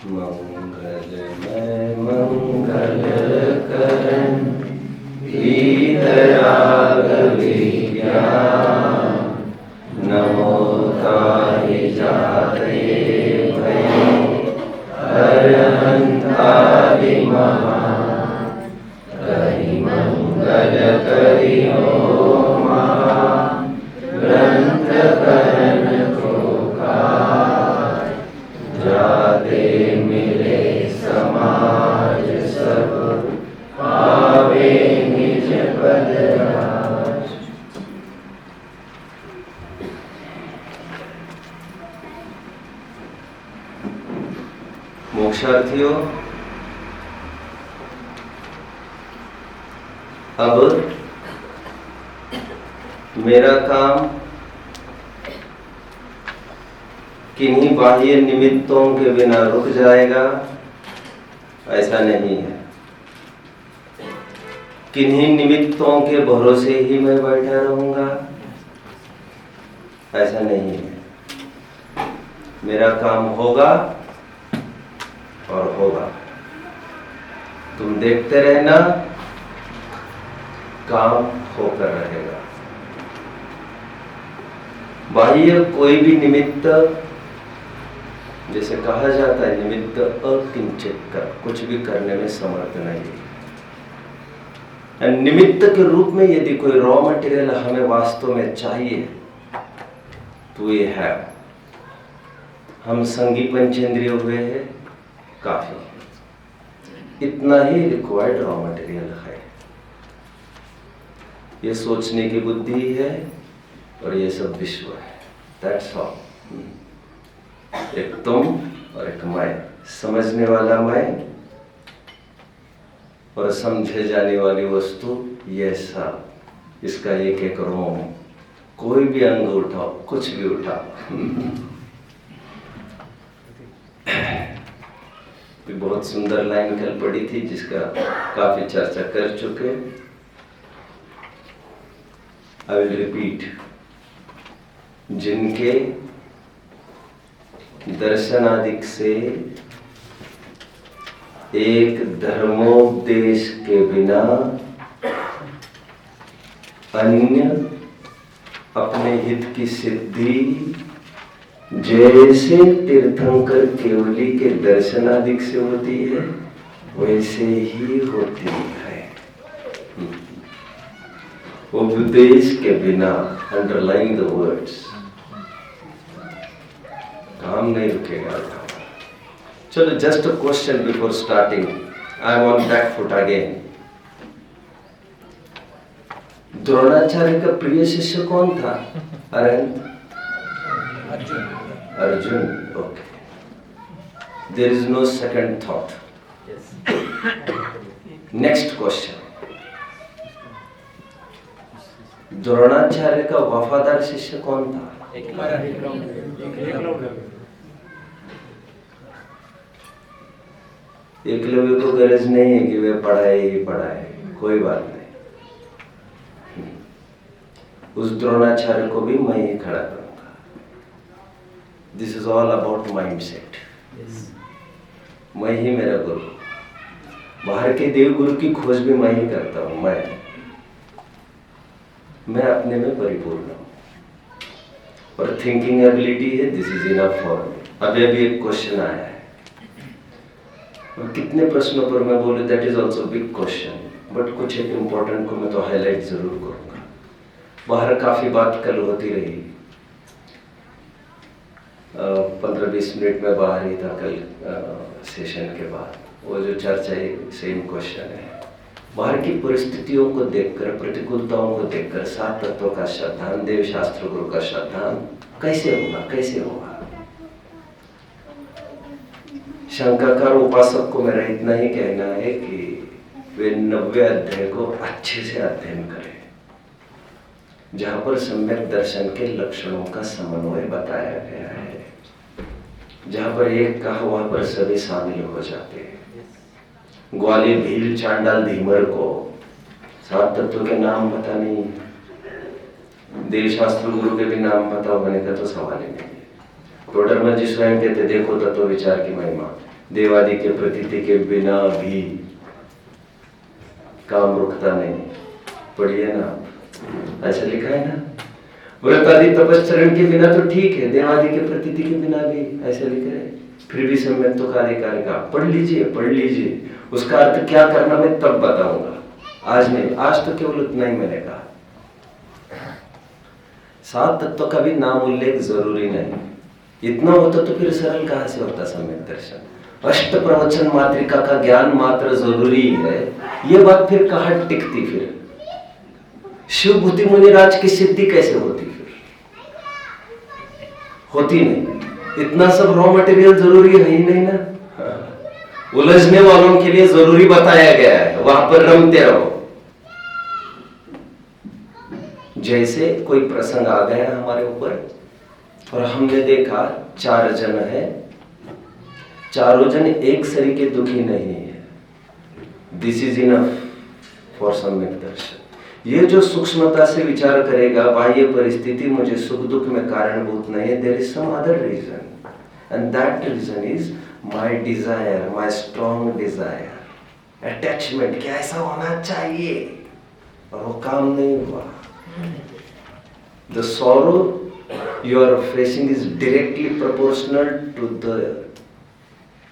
मंगलमय मंगल करण वीतराग विज्ञान नमो ताहि जाते भये अरहंतादि महान करि मंगल करि ओम महान ग्रंथ करण प्रकार जाते मिले समाज सब पावे निज पद राज। मोक्षार्थियों, अब मेरा काम किन्हीं बाह्य निमित्तों के बिना रुक जाएगा, ऐसा नहीं है। किन्हीं निमित्तों के भरोसे ही मैं बैठा रहूंगा, ऐसा नहीं है। मेरा काम होगा और होगा। तुम देखते रहना, काम होकर रहेगा। बाह्य कोई भी निमित्त, जैसे कहा जाता है, निमित्त अकिंचित कर, कुछ भी करने में समर्थ नहीं। निमित्त के रूप में यदि कोई रॉ मटेरियल हमें वास्तव में चाहिए तो ये है। हम संगी पंचेंद्रिय हुए हैं, काफी, इतना ही रिक्वायर्ड रॉ मटेरियल है। ये सोचने की बुद्धि है और ये सब विश्व है। That's all. एक तुम और एक मैं, समझने वाला मैं और समझे जाने वाली वस्तु, ये सब। इसका एक एक रोम, कोई भी अंग उठाओ, कुछ भी उठाओ। बहुत सुंदर लाइन कल पड़ी थी जिसका काफी चर्चा कर चुके। I will repeat. जिनके दर्शनादिक से एक धर्मोपदेश के बिना अन्य अपने हित की सिद्धि जैसे तीर्थंकर केवली के दर्शनादिक से होती है, वैसे ही होती है। उपदेश के बिना, अंडरलाइन द वर्ड्स, काम नहीं रुकेगा। चलो, just a question before starting. I am on back foot again. Dronacharya का प्रिय शिष्य कौन था? Arjun. Okay, there is no second thought. Next question. Dronacharya का वफादार शिष्य कौन था? एकलव्य को गरज नहीं है कि वे पढ़ाए ही पढ़ाए, कोई बात नहीं। उस द्रोणाचार्य को भी मैं ही खड़ा करूंगा। This is all about mindset. मैं ही मेरा गुरु। बाहर के देव गुरु की खोज भी मैं ही करता हूं। मैं अपने में परिपूर्ण हूं और थिंकिंग एबिलिटी है। This is enough for me. अभी एक क्वेश्चन आया है और कितने प्रश्नों पर मैं बोलूं, that is also big question, but कुछ एक इम्पोर्टेंट को मैं तो हाईलाइट जरूर करूंगा। बाहर काफी बात कल होती रही, 15-20 मिनट में बाहर ही था कल सेशन के बाद। वो जो चर्चा है, सेम क्वेश्चन है। बाहर की परिस्थितियों को देखकर, प्रतिकूलताओं को देखकर, 7 तत्वों का श्रद्धान, देव शास्त्र गुरु का श्रद्धान कैसे होगा? कैसे होगा? शंकाकार उपासक को मेरा इतना ही कहना है कि वे 90 अध्याय को अच्छे से अध्ययन करें, जहां पर सम्यक दर्शन के लक्षणों का समन्वय बताया गया है। जहां पर एक कहा, वहां पर सभी शामिल हो जाते हैं। ग्वालियर, भील, चांडाल, धीमर को 7 तत्व के नाम पता नहीं, देव शास्त्र गुरु के भी नाम पता होने का तो सवाल ही नहीं। टोडरमल जी स्वयं कहते, देखो तत्व विचार की महिमा, देवादि के प्रतीति के बिना भी काम रुकता नहीं। पढ़िए ना आप, ऐसा लिखा है ना, व्रत आदि तपश्चरण के बिना तो ठीक है, देवादि के प्रतीति के बिना भी ऐसा लिख रहे हैं। फिर भी सम्यक तो कार्य का पढ़ लीजिए, पढ़ लीजिए। उसका अर्थ क्या करना मैं तब बताऊंगा, आज नहीं। आज तो केवल उतना ही मैंने कहा। 7 तत्व का भी नाम उल्लेख जरूरी नहीं। इतना होता तो फिर सरल कहां से होता सम्यक दर्शन। अष्ट प्रवचन मात्रिका का ज्ञान मात्र जरूरी है, ये बात फिर कहां टिकती? फिर शिव भूति मुनिराज की सिद्धि कैसे होती? फिर होती नहीं। इतना सब रॉ मटेरियल जरूरी है ही नहीं ना। उलझने वालों के लिए जरूरी बताया गया है, वहां पर रमते रहो। जैसे कोई प्रसंग आ गया हमारे ऊपर और हमने देखा 4 जन है, चारों जन एक सरी के दुखी नहीं है, दिस इज इनफ फॉर सम्यक दर्शन। ये जो सूक्ष्मता से विचार करेगा, बाह्य परिस्थिति मुझे सुख दुख में कारणभूत नहीं है, there is some other reason, and that reason is my desire, my strong desire, attachment, कि ऐसा होना चाहिए, और वो काम नहीं हुआ। The sorrow you are facing is directly proportional to the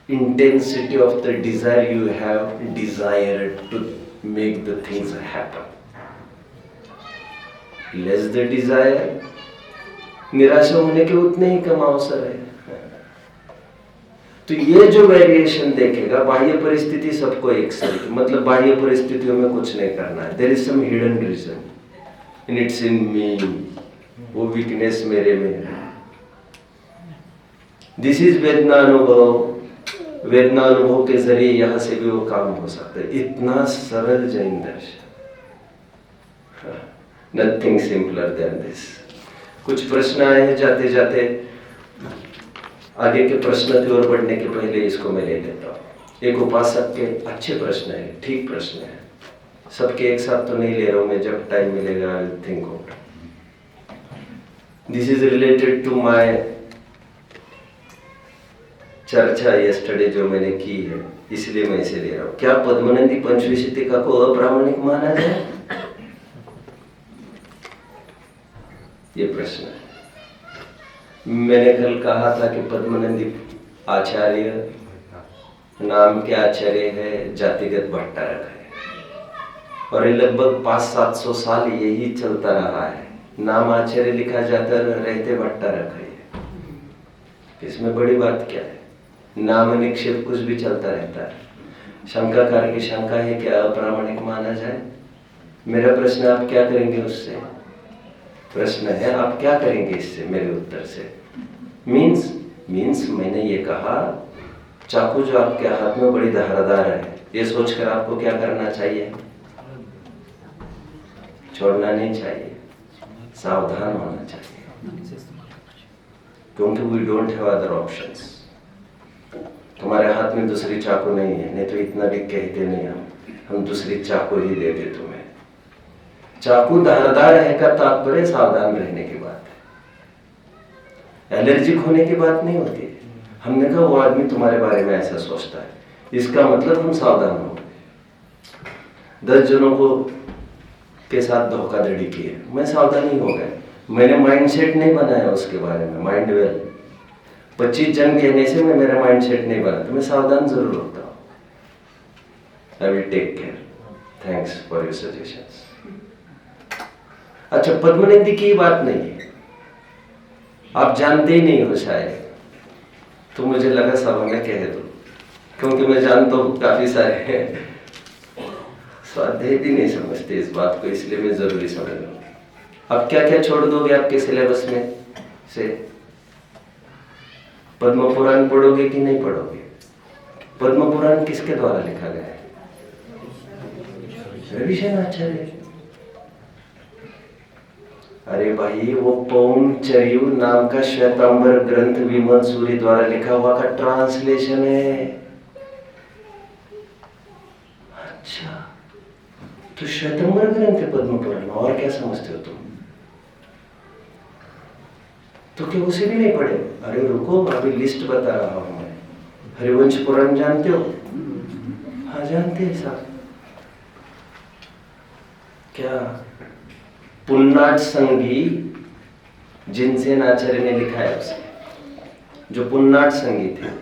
intensity of the desire you have desired to make the things happen. Less the desire, निराशा होने के उतने ही कम अवसर है। तो ये जो वेरिएशन देखेगा, बाह्य परिस्थिति सबको एक सही, मतलब बाह्य परिस्थितियों में कुछ नहीं करना है। There is some hidden reason and it's in me, वो वीकनेस मेरे में है। This is वेदनानुभव। वेदनानुभव के जरिए यहां से भी वो काम हो सकता है। इतना सरल जैन दर्शन, नथिंग सिंपलर देन दिस। कुछ प्रश्न आए हैं जाते जाते, आगे के प्रश्न की ओर बढ़ने के पहले इसको मैं ले लेता हूं। एक उपासक के अच्छे प्रश्न है, ठीक प्रश्न है, सबके एक साथ तो नहीं ले रहा हूं मैं, जब टाइम मिलेगा I will think of. This is related to my चर्चा यस्टरडे जो मैंने की है, इसलिए मैं इसे ले रहा हूं। क्या पद्मनंदी पंचविंशतिका को अप्रामाणिक माना जाए? ये प्रश्न है। मैंने कल कहा था कि पद्मनंदी आचार्य नाम के आचार्य है, जातिगत भट्टारक है, और लगभग 500-700 साल यही चलता रहा है। नाम आचार्य लिखा जाता रहते भट्टारक है। इसमें बड़ी बात क्या है? नाम निक्षेप कुछ भी चलता रहता है। शंकाकार की शंका है क्या अप्रामाणिक माना जाए? मेरा प्रश्न, आप क्या करेंगे उससे? प्रश्न है आप क्या करेंगे इससे? मेरे उत्तर से मीन्स मैंने ये कहा, चाकू जो आपके हाथ में बड़ी धारदार है, ये सोचकर आपको क्या करना चाहिए? छोड़ना नहीं चाहिए, सावधान होना चाहिए, क्योंकि we don't have other options. तुम्हारे हाथ में दूसरी चाकू नहीं है, नहीं तो इतना भी कहते नहीं हम दूसरी चाकू ही देते तुम्हें। चाकू धारदार है का तात्पर्य सावधान रहने की बात है, एलर्जिक होने की बात नहीं होती। हमने कहा वो आदमी तुम्हारे बारे में ऐसा सोचता है, इसका मतलब हम सावधान हो। 10 जनों को के साथ धोखाधड़ी की है, मैं सावधान ही हो गया, मैंने माइंडसेट नहीं बनाया उसके बारे में, माइंड वेल। 25 जन कहने से मैं मेरा माइंडसेट नहीं बना, तो मैं सावधान जरूर होता हूं। I will take care, thanks for your suggestions. अच्छा, पद्मनंदी की बात नहीं है, आप जानते ही नहीं हो शायद, तो मुझे लगा सब हमें कह दो, क्योंकि मैं जानता हूं काफी सारे हैं स्वाध्याय भी नहीं समझते इस बात को, इसलिए मैं जरूरी समझ लूंगा। अब क्या क्या छोड़ दोगे आपके सिलेबस में से? पद्म पुराण पढ़ोगे कि नहीं पढ़ोगे? पद्म पुराण किसके द्वारा लिखा गया है? रविशंकर आचार्य। अरे भाई, वो पौंचर्यु नाम का श्वेतांबर ग्रंथ विमल सूरी द्वारा लिखा हुआ का ट्रांसलेशन है। अच्छा, तो श्वेतांबर ग्रंथ है पद्म पुराण, और क्या समझते हो तुम? तो क्या उसे भी नहीं पढ़े? अरे रुको, अभी लिस्ट बता रहा हूं मैं। हरिवंश पुराण जानते हो? हाँ जानते हैं साहब। क्या पुन्नाट संगी जिनसेन आचार्य ने लिखा है उसे, जो पुन्नाट संगी थे।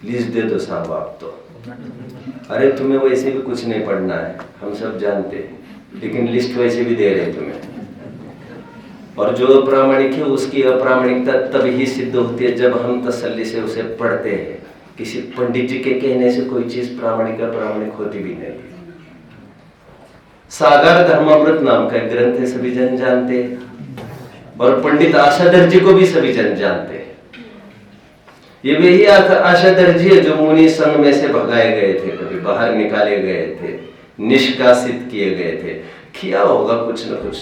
लिस्ट दे दो साहब आप तो। अरे तुम्हें वैसे भी कुछ नहीं पढ़ना है, हम सब जानते हैं, लेकिन लिस्ट वैसे भी दे रहे तुम्हें। और जो अप्रामाणिक है उसकी अप्रामाणिकता तभी सिद्ध होती है जब हम तसल्ली से उसे पढ़ते हैं। किसी पंडित जी के कहने से कोई चीज प्रामाणिक अप्रामाणिक होती भी नहीं। सागर धर्मामृत नाम का एक ग्रंथ है, सभी जन जानते हैं, और पंडित आशाधर जी को भी सभी जन जानते हैं। ये वही आशाधर जी है जो मुनि संघ में से भगाए गए थे, कभी बाहर निकाले गए थे, निष्कासित किए गए थे, किया होगा कुछ न कुछ।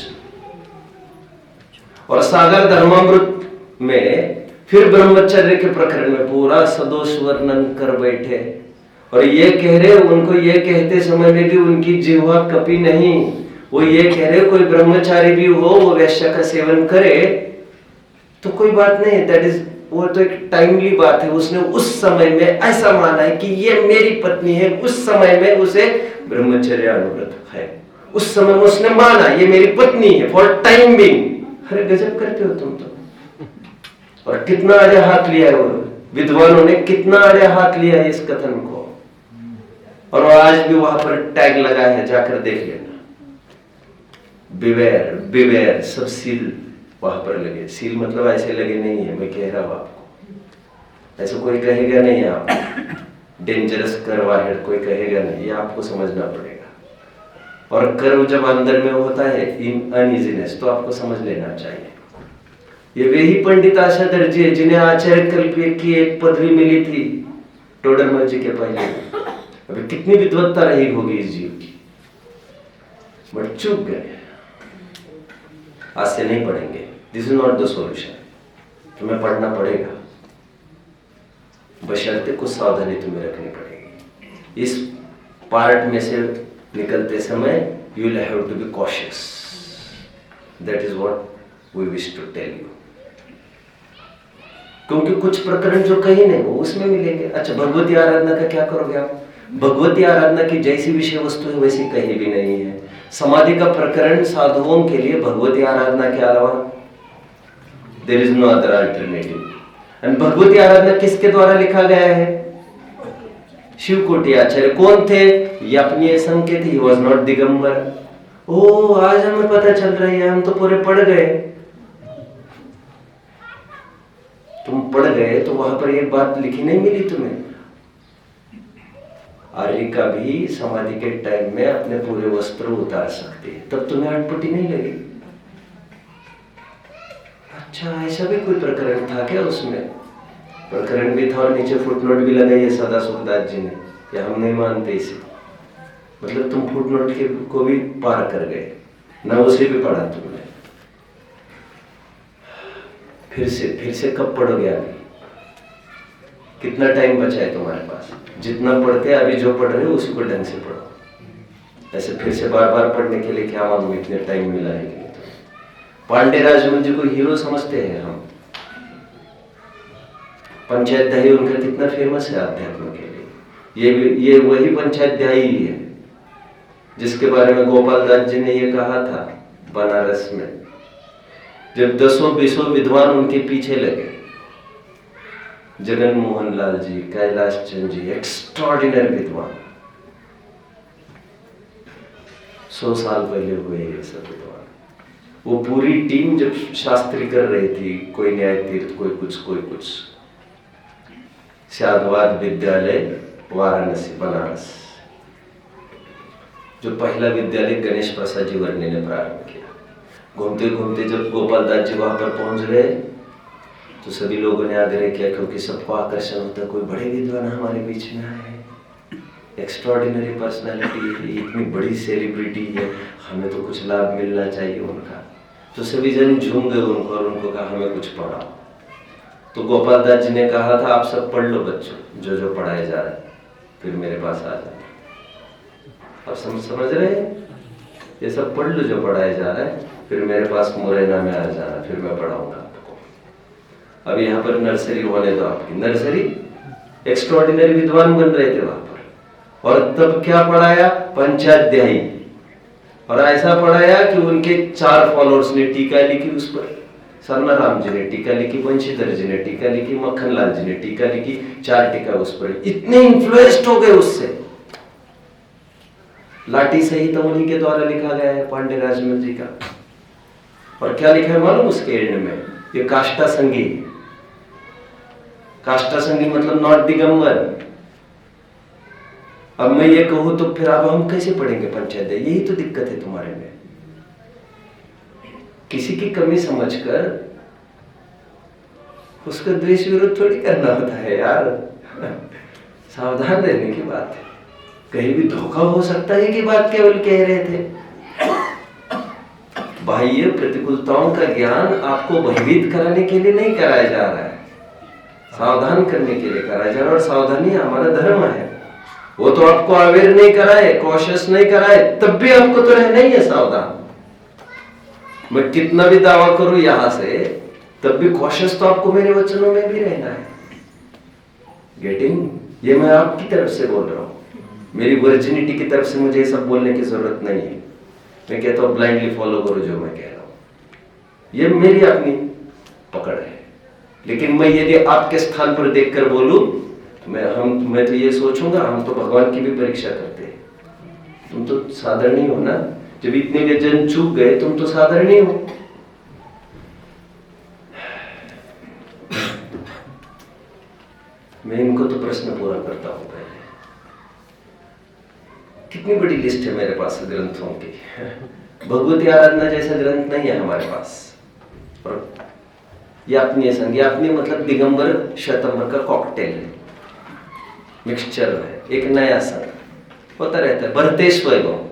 और सागर धर्मामृत में फिर ब्रह्मचर्य के प्रकरण में पूरा सदोष वर्णन कर बैठे, और ये कह रहे, उनको ये कहते समय में भी उनकी जिह्वा कपी नहीं। वो ये कह रहे कोई ब्रह्मचारी भी हो वो वैश्य का सेवन करे तो कोई बात नहीं, दैट इज, वो तो एक टाइमली बात है। उसने उस समय में ऐसा माना है कि ये मेरी पत्नी है, उस समय में उसे ब्रह्मचर्य अनुव्रत है, उस समय में उसने माना ये मेरी पत्नी है फॉर टाइम बीइंग। अरे गजब करते हो तुम तो। और कितना आड़े हाथ लिया है वो विद्वानों ने, कितना आड़े हाथ लिया है इस कथन को, और आज भी वहां पर टैग लगा है, जाकर देख लेना, बिवेयर बिवेयर, सब सील वहां पर लगे। सील मतलब ऐसे लगे नहीं है, मैं कह रहा हूं आपको, ऐसा कोई कहेगा नहीं आप, डेंजरस करवाहेड कोई कहेगा नहीं, ये आपको समझना पड़ेगा। और कर्व जब अंदर में होता है अनइजीनेस, तो आपको समझ लेना चाहिए। ये वही पंडित आशाधर जी है जिन्हें आचार्य कल्प की एक पदवी मिली थी टोडरमल जी के पहले। अभी कितनी विद्वत्ता रही होगी इस जीव की, बट चुप गए। आज से नहीं पढ़ेंगे, this is not the solution. तुम्हें पढ़ना पड़ेगा, बशर्ते कुछ सावधानी तुम्हें रखनी पड़ेगी। इस पार्ट में से निकलते समय you will have to be cautious, that is what we wish to tell you. क्योंकि कुछ प्रकरण जो कहीं नहीं वो उसमें मिलेंगे। अच्छा, भगवती आराधना का क्या करोगे आप? भगवती आराधना की जैसी विषय वस्तु है वैसी कहीं भी नहीं है। समाधि का प्रकरण साधुओं के लिए भगवती आराधना के अलावा there is no other alternative. And Bhagwati Aradhana किसके द्वारा लिखा गया है? शिवकोटि आचार्य। कौन थे? यज्ञ संकेत, ही वाज नॉट दिगंबर। ओ, आज हमें पता चल रहा है, हम तो पूरे पढ़ गए। तुम पढ़ गए तो वहां पर एक बात लिखी नहीं मिली तुम्हें, आर्य का भी समाधि के टाइम में अपने पूरे वस्त्र उतार सकते हैं, तब तुम्हें अटपटी नहीं लगी? अच्छा, ऐसा भी कोई प्रकरण था क्या उसमें? प्रकरण भी था और नीचे फुटनोट भी लगाई है सदा सुखदास जी ने, या हम नहीं मानते इसे। मतलब तुम फुटनोट के को भी पार कर गए ना, उसे भी पढ़ा तुमने। फिर से कब पढ़ोगे? अभी कितना टाइम बचा है तुम्हारे पास? जितना पढ़ते अभी जो पढ़ रहे हो उसी को ढंग से पढ़ो। ऐसे फिर से बार बार पढ़ने के लिए क्या मालूम इतने टाइम मिला है कि नहीं। पांडे राजमल जी को हीरो समझते हैं हम। पंचाध्यायी उनका कितना फेमस है अध्यात्म के लिए। ये वही पंचाध्यायी है जिसके बारे में गोपाल दास जी ने ये कहा था बनारस में, जब 10-20 विद्वान उनके पीछे लगे। जगन मोहन लाल जी, कैलाश चंद जी, एक्स्ट्रॉर्डिनरी विद्वान, 100 साल पहले हुए ये सब विद्वान। वो पूरी टीम जब शास्त्री कर रही थी, कोई न्याय तीर्थ, कोई कुछ, शादवाद विद्यालय वाराणसी बनारस, जो पहला विद्यालय गणेश प्रसाद जी वर्णे ने प्रारंभ किया। घूमते घूमते जब गोपाल दास जी वहां पर पहुंच गए तो सभी लोगों ने आग्रह किया, क्योंकि सबको आकर्षण होता है, कोई बड़े विद्वान हमारे बीच में आए, एक्स्ट्रॉर्डिनरी पर्सनालिटी, इतनी बड़ी सेलिब्रिटी है, हमें तो कुछ लाभ मिलना चाहिए उनका। तो सभी जन झूम गए उनको और उनको कहा हमें कुछ पढ़ाओ। तो गोपाल दास जी ने कहा था आप सब पढ़ लो बच्चों, जो जो पढ़ाया जा रहा है, फिर मेरे पास आ जाना। आप समझ रहे हैं? ये सब पढ़ लो जो पढ़ाया जा रहा है, फिर मेरे पास मुरैना में आ जाना, फिर मैं पढ़ाऊंगा आपको। अब यहाँ पर नर्सरी होने दो आपकी, नर्सरी एक्स्ट्राऑर्डिनरी विद्वान बन रहे थे वहां पर। और तब क्या पढ़ाया? पंचाध्यायी। और ऐसा पढ़ाया कि उनके 4 फॉलोअर्स ने टीका लिखी उस पर। सरना राम जी ने टीका लिखी, बंशीधर जी ने टीका लिखी, मक्खनलाल जी ने टीका लिखी, 4 टीका उस पर। इतने इन्फ्लुएंस्ड हो गए उससे। लाठी संहिता उन्हीं के द्वारा लिखा गया है, पांडे राजमल जी का। और क्या लिखा है मालूम उसके एंड में? ये काष्टा संगी। काष्टा संगी मतलब नॉट दिगंबर। अब मैं ये कहूं तो फिर अब हम कैसे पढ़ेंगे पंचायत? यही तो दिक्कत है तुम्हारे में। किसी की कमी समझकर उसका द्वेष विरोध थोड़ी करना होता है यार। सावधान रहने की बात है। कहीं भी धोखा हो सकता है कि बात केवल कह रहे थे। बाह्य प्रतिकूलताओं का ज्ञान आपको भयभीत कराने के लिए नहीं कराया जा रहा है, सावधान करने के लिए कराया जा रहा है। और सावधानी हमारा धर्म है। वो तो आपको अवेयर नहीं कराए, कॉशियस नहीं कराए, तब भी आपको तो रहना ही है सावधान। मैं कितना भी दावा करूं यहां से, तब भी कॉशियस तो आपको मेरे वचनों में भी रहना है। गेटिंग? ये मैं आपकी तरफ से बोल रहा हूं, मेरी वर्जिनिटी की तरफ से मुझे सब बोलने की जरूरत नहीं है। मैं कहता हूं ब्लाइंडली फॉलो करो जो मैं कह रहा हूं, ये मेरी अपनी पकड़ है। लेकिन मैं यदि आपके स्थान पर देखकर बोलूं, मैं तो ये सोचूंगा हम तो भगवान की भी परीक्षा करते हैं। तुम तो साधारण ही हो ना, जब इतने के जन चूक गए, तुम तो साधारण ही हो। मैं इनको तो प्रश्न पूरा करता हूं पहले। कितनी बड़ी लिस्ट है मेरे पास ग्रंथों की। भगवती आराधना जैसा ग्रंथ नहीं है हमारे पास। और यापनीय संघ, यापनीय मतलब दिगंबर श्वेतांबर का कॉकटेल है, मिक्सचर है। एक नया संघ होता रहता है। भरतेश वैभव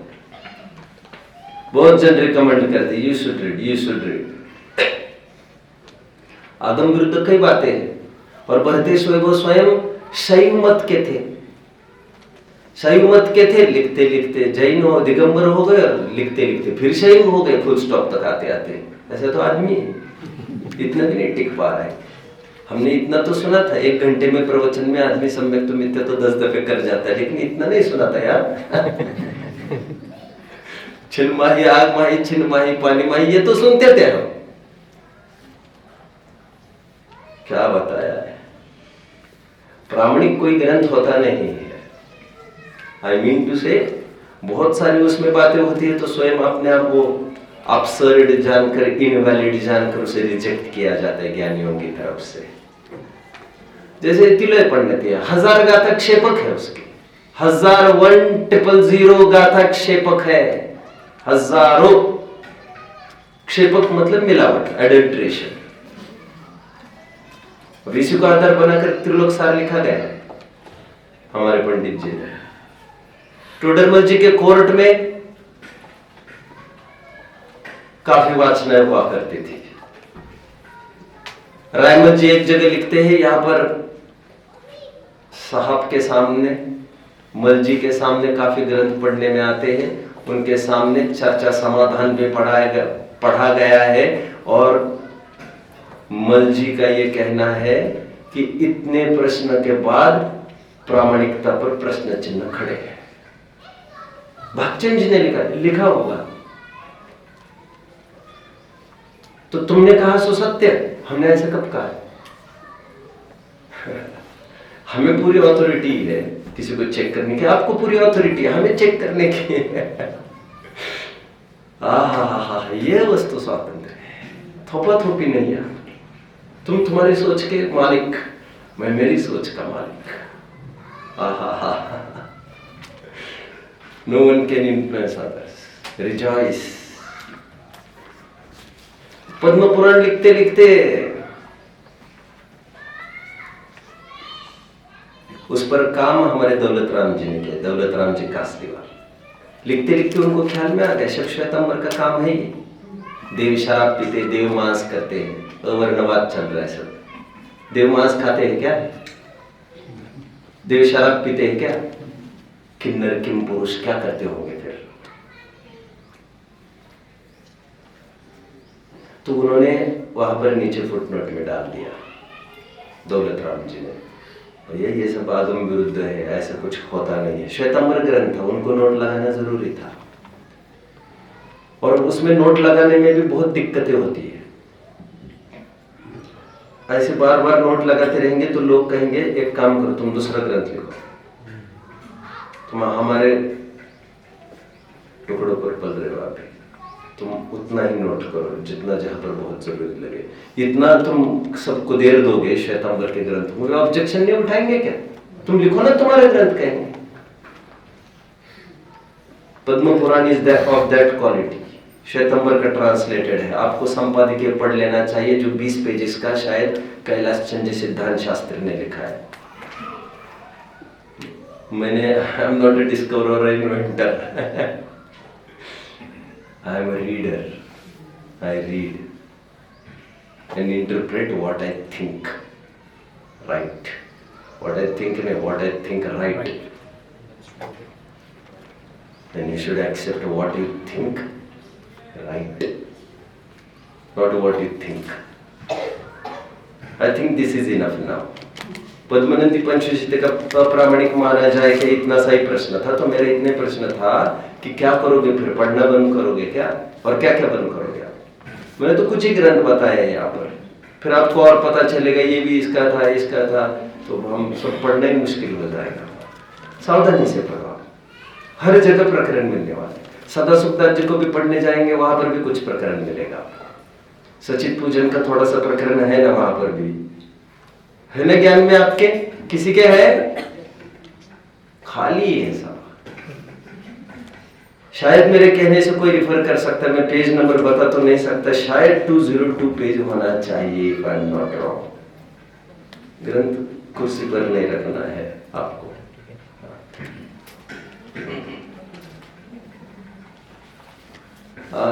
बहुत जन रिकमेंड करते, you should read, you should read. आदम विरुद्ध कई बातें हैं। और भरतेश वैभव स्वयं शैव मत के थे। शैव मत के थे, लिखते लिखते जैन और दिगंबर हो गए, और लिखते लिखते फिर शैव हो गए, फुल स्टॉप तक आते आते। ऐसा तो आदमी है, इतना भी नहीं टिक पा रहा है। हमने इतना तो सुना था, 1 घंटे में प्रवचन में आदमी सम्यक तो मिथ्या तो 10 दफे कर जाता है, लेकिन इतना नहीं सुना था यार। छिन माही, आग माही, छिन माही, पानी माही, ये तो सुनते थे हम। क्या बताया है? प्रामाणिक कोई ग्रंथ होता नहीं है। आई मीन टू से, बहुत सारी उसमें बातें होती है तो स्वयं अपने आप वो अब्सर्ड जानकर, इनवैलिड जानकर उसे रिजेक्ट किया जाता है ज्ञानियों की तरफ से। जैसे तिलय पंडित है, 1000 गाथा क्षेपक है उसकी, 1000 गाथा क्षेपक है। हजारों क्षेपक मतलब मिलावट, एडल्ट्रेशन। और इसी को आधार बनाकर त्रिलोक सार लिखा गया है हमारे पंडित जी ने। टोडरमल जी के कोर्ट में काफी वाचनाएं हुआ करती थी। रायमल जी एक जगह लिखते हैं, यहां पर साहब के सामने, मल जी के सामने काफी ग्रंथ पढ़ने में आते हैं। उनके सामने चर्चा समाधान में पढ़ा गया है। और मल जी का ये कहना है कि इतने प्रश्न के बाद प्रामाणिकता पर प्रश्न चिन्ह खड़े हैं। भागचंद जी ने लिखा होगा। तो तुमने कहा सो सत्य, हमने ऐसा कब कहा? हमें पूरी अथॉरिटी है किसी को चेक करने की, आपको पूरी अथॉरिटी है हमें चेक करने की। ये वस्तु स्वातंत्र है, थोपा थोपी नहीं है। तुम तुम्हारी सोच के मालिक, मैं मेरी सोच का मालिक। No one can influence others. Rejoice. Padma Purana लिखते लिखते उस पर काम हमारे दौलत राम जी ने किया, दौलत राम जी कासलीवाल। लिखते लिखते उनको ख्याल में आ गया, शब श्वेतांबर का काम है ये। देव शराब पीते, देव मांस करते हैं, अवर्णवाद चल रहा है सब। देव मांस खाते हैं क्या? देव शराब पीते हैं क्या? किन्नर किम पुरुष क्या करते होंगे फिर? तो उन्होंने वहां पर नीचे फुटनोट में डाल दिया, दौलत राम जी ने, भैया ये सब आगम विरुद्ध है, ऐसा कुछ होता नहीं है। श्वेतांबर ग्रंथ था, उनको नोट लगाना जरूरी था, और उसमें नोट लगाने में भी बहुत दिक्कतें होती है। ऐसे बार बार नोट लगाते रहेंगे तो लोग कहेंगे एक काम करो, तुम दूसरा ग्रंथ लिखो, तुम हमारे टुकड़ों पर पल रहे हो, अभी तुम उतना ही नोट करो जितना जहां पर बहुत जरूरी लगे। इतना तुम सबको देर दोगे श्वेतांबर के ग्रंथ में, ऑब्जेक्शन नहीं उठाएंगे क्या? तुम लिखो ना, तुम्हारे ग्रंथ कहेंगे। Padma Purana is of that quality, Shwetambar का ट्रांसलेटेड है, आपको संपादकीय पढ़ लेना चाहिए, जो 20 पेजेस का शायद कैलाश चंद्र सिद्धांत शास्त्री ने लिखा है। मैंने I am not a discoverer और inventor, I am a reader. I read and interpret what I think right. What I think and what I think right. Then you should accept what you think right, not what you think. I think this is enough now. Padmanandi Panchavimshati का अप्रामाणिक माना जाए कि इतना सा ही प्रश्न था, तो मेरे इतने प्रश्न था कि क्या करोगे फिर? पढ़ना बंद करोगे क्या? और क्या क्या बंद करोगे आप? मैंने तो कुछ ही ग्रंथ बताए हैं यहाँ पर, फिर आपको और पता चलेगा ये भी इसका था, तो हम सब पढ़ना ही मुश्किल हो जाएगा। सावधानी से पढ़ो, हर जगह प्रकरण मिलने वाले। सदा सुखदास जी को भी पढ़ने जाएंगे, वहां पर भी कुछ प्रकरण मिलेगा आपको। सचित पूजन का थोड़ा सा प्रकरण है ना, वहां पर भी है ना। ज्ञान में आपके किसी के है? खाली है सब। शायद मेरे कहने से कोई रिफर कर सकता है, मैं पेज नंबर बता तो नहीं सकता, शायद 202 पेज होना चाहिए, if I am not wrong. ग्रंथ कुर्सी पर नहीं रखना है आपको।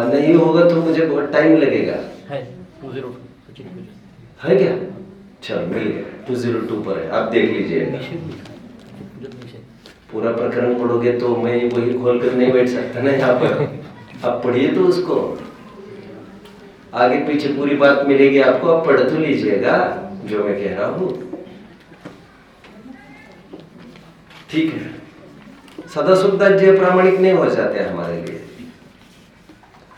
नहीं होगा तो मुझे बहुत टाइम लगेगा। है 202 है क्या? चलो मिल गया, 202 पर है, आप देख लीजिएगा। पूरा प्रकरण पढ़ोगे तो मैं वही खोल कर नहीं बैठ सकता ना यहाँ पर। आप पढ़िए तो उसको, आगे पीछे पूरी बात मिलेगी आपको, आप पढ़ तो लीजिएगा जो मैं कह रहा हूँ, ठीक है। सदा सुखदास जी प्रामाणिक नहीं हो जाते हमारे लिए।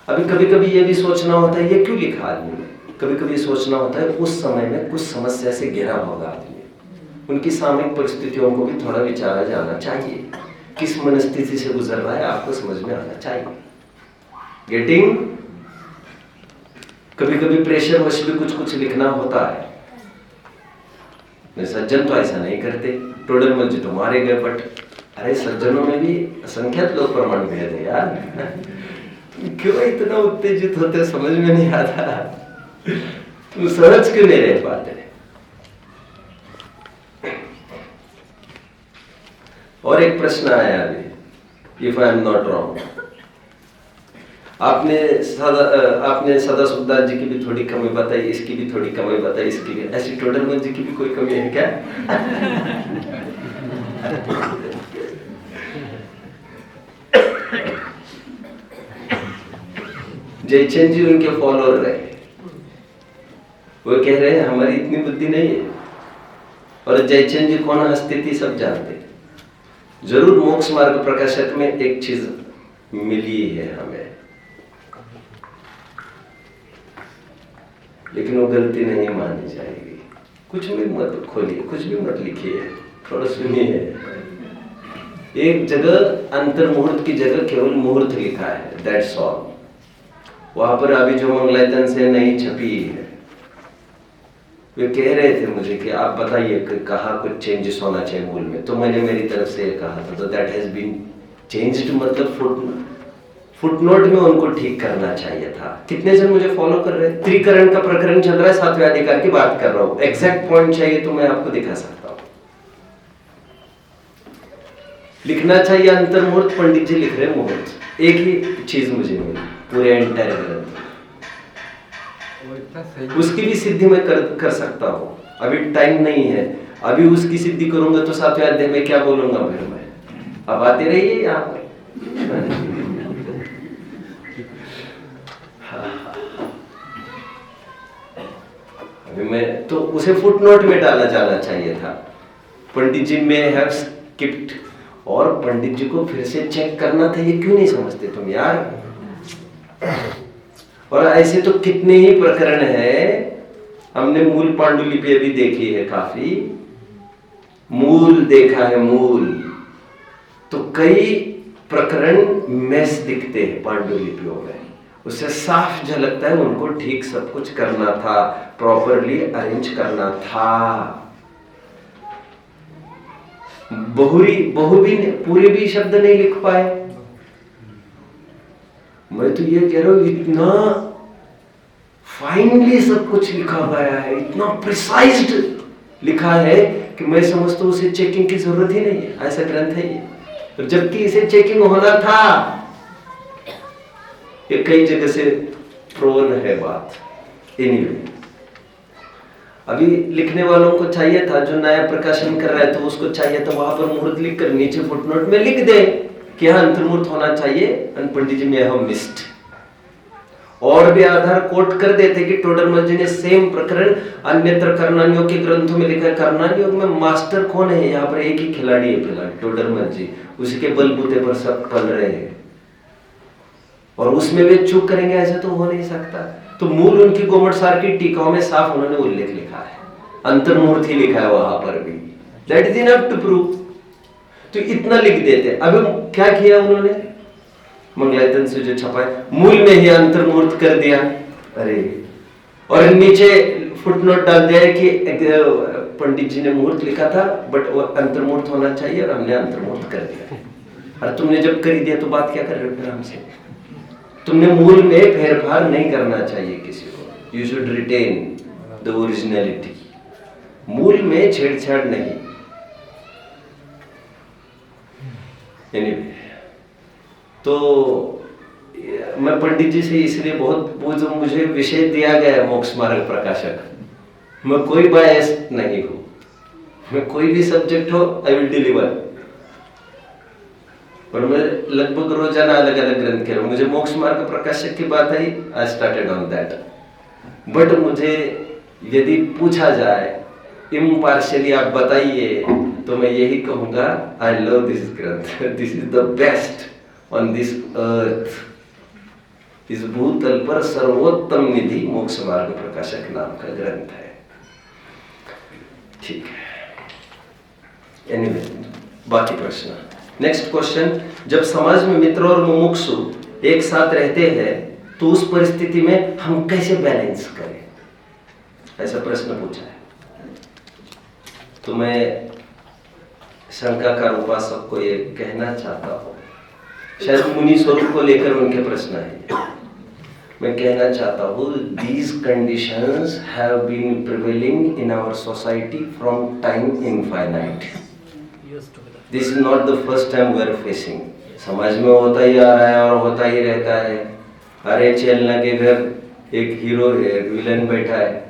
अभी कभी कभी ये भी सोचना होता है ये क्यों लिखा आदमी ने, कभी कभी सोचना होता है उस समय में कुछ समस्या से घिरा होगा आदमी, उनकी सामयिक परिस्थितियों को भी थोड़ा विचारा जाना चाहिए, किस मनस्थिति से गुजर रहा है आपको समझ में आना चाहिए। गेटिंग? कभी कभी प्रेशर वश भी कुछ कुछ लिखना होता है। सज्जन तो ऐसा नहीं करते, टोडरमल जी तो मारे गए, बट अरे सज्जनों में भी असंख्यात लोग प्रमाण भेद है यार। क्यों इतना उत्तेजित होते समझ में नहीं आता, तुम समझ क्यों नहीं रह पाते? और एक प्रश्न आया अभी, if I am not wrong, आपने सदा सुखदास जी की भी थोड़ी कमी बताई, इसकी भी थोड़ी कमी बताई, इसकी भी, ऐसी टोडरमल जी की भी कोई कमी है क्या? जयचंद जी उनके फॉलोअर रहे, वो कह रहे हैं हमारी इतनी बुद्धि नहीं है, और जयचंद जी कौन हस्ती थी सब जानते। जरूर मोक्ष मार्ग प्रकाशक में एक चीज मिली है हमें, लेकिन वो गलती नहीं मानी जाएगी। कुछ भी मत खोलिए, कुछ भी मत लिखिए, थोड़ा सुनिए। एक जगह अंतर मुहूर्त की जगह केवल मुहूर्त लिखा है, दैट्स ऑल। वहां पर अभी जो मंगलायतन से नहीं छपी है, वे कह रहे थे मुझे कि आप बताइए कि कहाँ कुछ चेंजेस होना चाहिए मूल में, तो मैंने मेरी तरफ से कहा था, तो दैट हैज बीन चेंज्ड, मतलब फुटनोट में उनको ठीक करना चाहिए था। कितने जन मुझे फॉलो कर रहे हैं? त्रिकरण का प्रकरण चल रहा है, सातवें अधिकार की बात कर रहा हूँ, एग्जैक्ट पॉइंट चाहिए तो मैं आपको दिखा सकता हूँ। लिखना चाहिए अंतर मुहूर्त, पंडित जी लिख रहे मुहूर्त, एक ही चीज मुझे मिली पूरे एंटायर ग्रंथ, उसकी भी सिद्धि मैं कर सकता हूँ। अभी टाइम नहीं है, अभी उसकी सिद्धि करूंगा तो सातवें अध्याय में क्या बोलूंगा फिर मैं? अब आते रहिए यहाँ पर। मैं तो उसे फुटनोट में डाला जाना चाहिए था, पंडित जी में हैव स्किप्ड, और पंडित जी को फिर से चेक करना था। ये क्यों नहीं समझते तुम यार? और ऐसे तो कितने ही प्रकरण हैं, हमने मूल पांडुलिपि भी देखी है, काफी मूल देखा है, मूल तो कई प्रकरण मैस दिखते हैं पांडुलिपियों में, उससे साफ झलकता है उनको ठीक सब कुछ करना था, प्रॉपरली अरेंज करना था। बहु भी पूरे भी शब्द नहीं लिख पाए। मैं तो ये कह रहा हूं, इतना फाइनली सब कुछ लिखा गया है, इतना प्रिसाइज्ड लिखा है कि मैं समझता हूं उसे चेकिंग की जरूरत ही नहीं है, ऐसा ग्रंथ है ये। जबकि इसे चेकिंग होना था। ये कई जगह से प्रोवन है बात। एनीवे, अभी लिखने वालों को चाहिए था, जो नया प्रकाशन कर रहा है तो उसको चाहिए था वहां पर मुहूर्त लिखकर नीचे फुटनोट में लिख दे कि यहां अंतर्मुहूर्त होना चाहिए, पंडित जी में हैव मिस्ड। और भी आधार कोट कर देते कि टोडरमल जी ने सेम प्रकरण अन्यत्र कर्णानियोग के ग्रंथों में लिखा है। कर्णानियोग में मास्टर कौन है? यहाँ पर एक ही खिलाड़ी है फिलहाल, टोडरमल जी, उसी के बलबूते पर सब पल रहे हैं, और उसमें वे चूक करेंगे ऐसे तो हो नहीं सकता। तो मूल उनकी गोमटसार की टीकाओं में साफ उन्होंने उल्लेख लिखा है, अंतर्मुहूर्त ही लिखा है वहां पर भी, that is enough to prove. तो इतना लिख देते। अब क्या किया उन्होंने? मंगलायतन से जो छपा है, मूल में ही अंतर्मुहूर्त कर दिया, अरे, और नीचे फुटनोट डाल दिया कि पंडित जी ने मुहूर्त लिखा था बट वो अंतर्मुहूर्त होना चाहिए, और हमने अंतर्मुहूर्त कर दिया। और तुमने जब कर दिया तो बात क्या कर रहे हो फिर हमसे? तुमने मूल में फेरफार नहीं करना चाहिए किसी को, you should retain the originality, मूल में छेड़छाड़ नहीं। एनीवे, तो मैं पंडित जी से इसलिए बहुत, वो जो मुझे विषय दिया गया है मोक्ष मार्ग प्रकाशक, मैं कोई बायस नहीं हूं, मैं कोई भी सब्जेक्ट हो आई विल डिलीवर, और मैं लगभग रोजाना अलग अलग ग्रंथ कह रहा हूं। मुझे मोक्ष मार्ग प्रकाशक की बात आई, I started on that, but मुझे यदि पूछा जाए इम्पार्शियली आप बताइए तो मैं यही कहूंगा, आई लव दिस ग्रंथ, this is the best on this earth, इस भूतल पर सर्वोत्तम निधि मोक्ष मार्ग प्रकाशक नाम का ग्रंथ है। ठीक है, एनीवे, बाकी प्रश्न। नेक्स्ट क्वेश्चन, जब समाज में मित्र और मुमुक्षु एक साथ रहते हैं तो उस परिस्थिति में हम कैसे बैलेंस करें? ऐसा प्रश्न पूछा है। तो मैं शंकाकार उपासक को ये कहना चाहता हूं, शायद मुनि स्वरूप को लेकर उनके प्रश्न है, मैं कहना चाहता हूं, these conditions have been prevailing in our society from time infinite. This is not the first time we are facing. समाज में होता ही आ रहा है और होता ही रहता है। अरे चेलना के घर एक हीरो है, विलन बैठा है,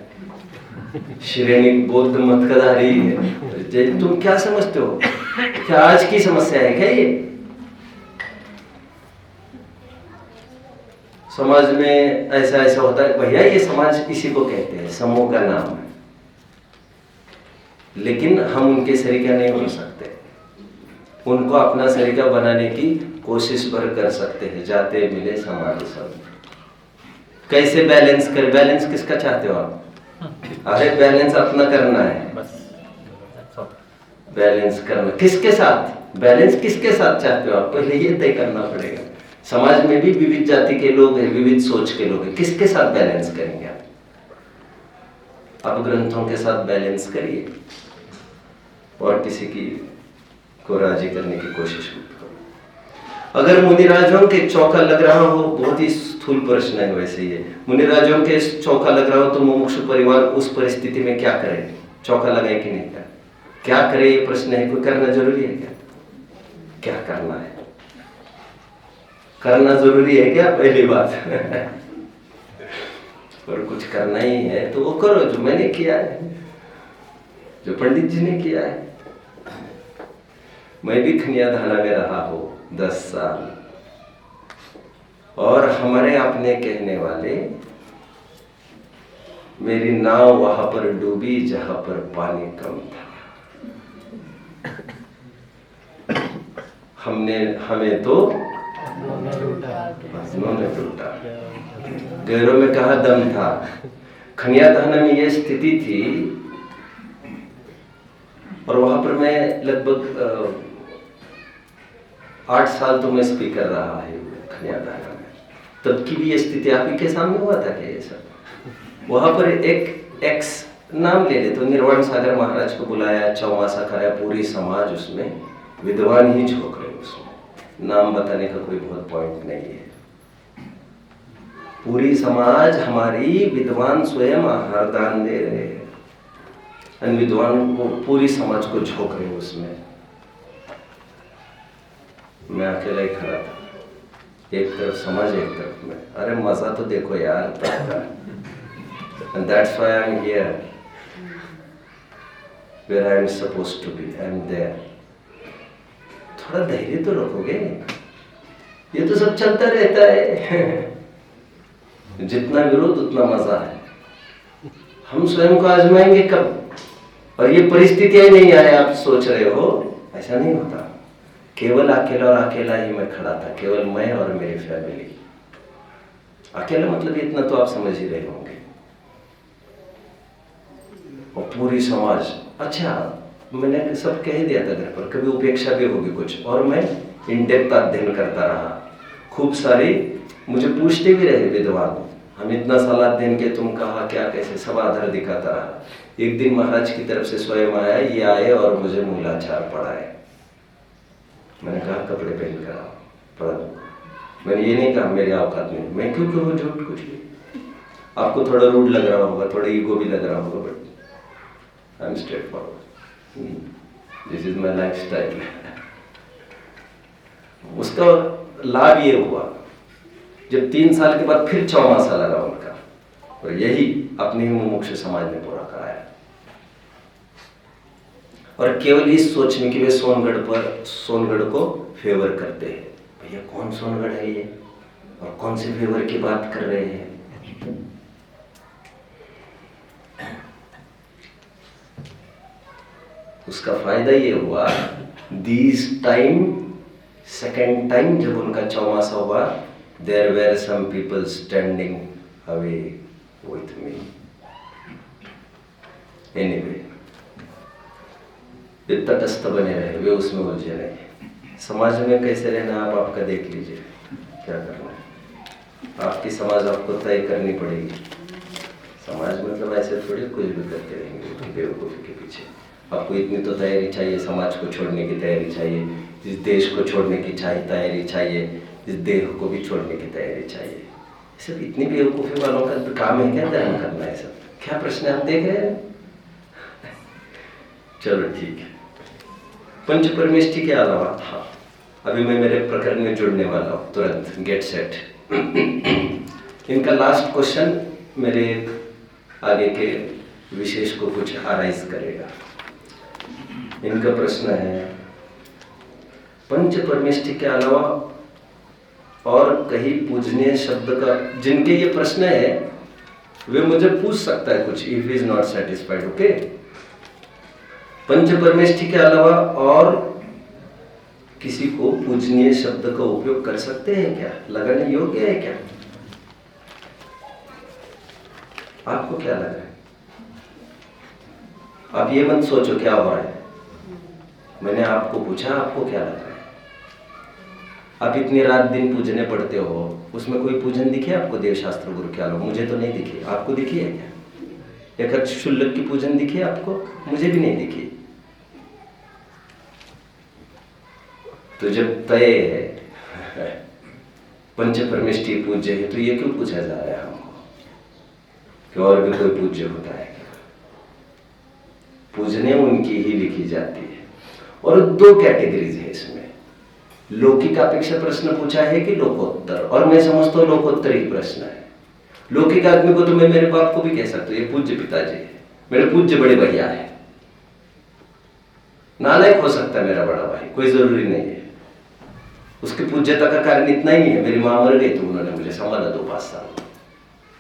श्रेणी बौद्ध मतकधारी है, तुम क्या समझते हो? क्या आज की समस्या है क्या ये? समाज में ऐसा ऐसा होता है भैया, ये समाज इसी को कहते हैं, समूह का नाम है, लेकिन हम उनके सरीका नहीं हो सकते, उनको अपना सरीका बनाने की कोशिश भर कर सकते हैं, जाते मिले समाज सब। कैसे बैलेंस कर? बैलेंस किसका चाहते हो आप? अरे बैलेंस अपना करना है, बैलेंस करना किसके साथ? बैलेंस किसके साथ चाहते हो आप? पहले ये तय करना पड़ेगा। समाज में भी विविध जाति के लोग हैं, विविध सोच के लोग हैं, किसके साथ बैलेंस करेंगे आप? आप ग्रंथों के साथ बैलेंस करिए और किसी की को राजी करने की कोशिश मत करो। अगर मुनिराजों के चौका लग रहा हो, बहुत ही स्थूल प्रश्न है वैसे ये, मुनिराजों के चौका लग रहा हो तो मुमुक्षु परिवार उस परिस्थिति में क्या करे? चौका लगाए कि नहीं? क्या करे ये प्रश्न है। कोई करना जरूरी है क्या? क्या करना है? करना जरूरी है क्या? पहली बात और कुछ करना ही है तो वो करो जो मैंने किया है, जो पंडित जी ने किया है। मैं भी खनियाधाना में रहा हूं 10 साल, और हमारे अपने कहने वाले मेरी नाव वहां पर डूबी जहां पर पानी कम था। हमें तो उन्होंने लूटा, गैरों में कहा दम था। खनियाधाना में ये स्थिति थी, और वहां पर मैं लगभग 8 साल तो मैं स्पीकर रहा है खनियाधाना में। तब की भी ये स्थिति आप ही के सामने हुआ था क्या ये सब? वहां पर एक एक्स नाम ले ले तो निर्वाण सागर महाराज को बुलाया, चौमासा कराया, पूरी समाज उसमें विद्वान ही झोंक रहे, उसमें नाम बताने का कोई बहुत पॉइंट नहीं है। पूरी समाज हमारी विद्वान स्वयं आहार दान दे रहे हैं, विद्वान को पूरी समाज को झोंक रहे उसमें। मैं अकेला ही खड़ा था, एक तरफ समाज एक तरफ में। अरे मजा तो देखो यार तब का। And that's why I'm here, where I'm supposed to be. I'm there. थोड़ा धैर्य तो रखोगे, ये तो सब चलता रहता है। जितना विरोध उतना मजा है। हम स्वयं को आजमाएंगे कब? और ये परिस्थितियां नहीं आए आप सोच रहे हो, ऐसा नहीं होता। केवल अकेला और अकेला ही मैं खड़ा था, केवल मैं और मेरी फैमिली। अकेला मतलब इतना तो आप समझ ही रहे होंगे, और पूरी समाज। अच्छा, मैंने सब कह दिया था घर पर, कभी उपेक्षा भी होगी कुछ, और मैं इन डेप्थ अध्ययन करता रहा। खूब सारी मुझे पूछते भी रहे विद्वान, हम इतना साल अध्ययन के, तुम कहा क्या कैसे, सब आधार दिखाता रहा। एक दिन महाराज की तरफ से स्वयं आया, ये आए और मुझे मूलाचार पढ़ाए। मैंने कहा कपड़े पहन कर आओ, पढ़ा दो। मैंने ये नहीं कहा मेरे औकात में, मैं क्यों कहूँ झूठ कुछ भी। आपको थोड़ा रूड लग रहा होगा, थोड़ा ईगो भी लग रहा होगा, but I am straight forward, this is my life style. उसका लाभ ये हुआ, जब 3 साल के बाद फिर चौमासा लगा उनका, और यही अपने ही मुमुक्षु समाज ने पूरा कराया। और केवल इस सोच में कि वे सोनगढ़ को फेवर करते हैं। भैया कौन सोनगढ़ है ये, और कौन से फेवर की बात कर रहे हैं? उसका फायदा ये हुआ, दिस टाइम, सेकेंड टाइम जब उनका चौमासा हुआ, there were some people standing away with me. Anyway, वे तटस्थ बने रहे, वे उसमें उलझे रहे। समाज में कैसे रहना आप आपका देख लीजिए, क्या करना है। आपकी समाज आपको तय करनी पड़ेगी। समाज मतलब ऐसे थोड़ी कुछ भी करते रहेंगे बेवकूफ़ी के पीछे। आपको इतनी तो तैयारी चाहिए, समाज को छोड़ने की तैयारी चाहिए, इस देश को छोड़ने की तैयारी चाहिए, इस देह को भी छोड़ने की तैयारी चाहिए। सब इतनी बेवकूफ़ी वालों का काम है क्या धर्म करना है? सब क्या प्रश्न आप देख रहे हैं? चलो ठीक है। पंच परमेष्टि के अलावा, हाँ, अभी मैं मेरे प्रकरण में जुड़ने वाला हूँ, तुरंत गेट सेट। इनका लास्ट क्वेश्चन मेरे आगे के विशेष को कुछ आराइज करेगा। इनका प्रश्न है, पंच परमेष्टि के अलावा और कहीं पूजनीय शब्द का, जिनके ये प्रश्न है वे मुझे पूछ सकता है कुछ, if is not satisfied. Okay, पंच परमेष्टि के अलावा और किसी को पूजनीय शब्द का उपयोग कर सकते हैं क्या? लगाने योग्य है क्या? आपको क्या लग रहा है? आप ये मत सोचो क्या हो रहा है, मैंने आपको पूछा आपको क्या लग रहा है। आप इतनी रात दिन पूजने पढ़ते हो, उसमें कोई पूजन दिखे आपको? देवशास्त्र गुरु क्या लो, मुझे तो नहीं दिखे। आपको दिखी है क्या? एक शुल्लक की पूजन दिखी आपको? मुझे भी नहीं दिखी। तो जब तय है पंच परमेष्टि पूज्य है, तो ये क्यों पूछा जा रहा है हमको कि और भी कोई पूज्य होता है? पूजने उनकी ही लिखी जाती है। और 2 कैटेगरीज है इसमें, लौकिक अपेक्षा प्रश्न पूछा है कि लोकोत्तर, और मैं समझता हूँ लोकोत्तर ही प्रश्न है। लौकिक आदमी को तो मैं मेरे बाप को भी कह सकता हूँ, ये पूज्य पिताजी है, मेरे पूज्य बड़े भैया है। नालायक हो सकता है मेरा बड़ा भाई, कोई जरूरी नहीं है। उसकी पूज्यता का कारण इतना ही है, मेरी माँ मर गई तो उन्होंने मुझे संभाला 2-5 साल,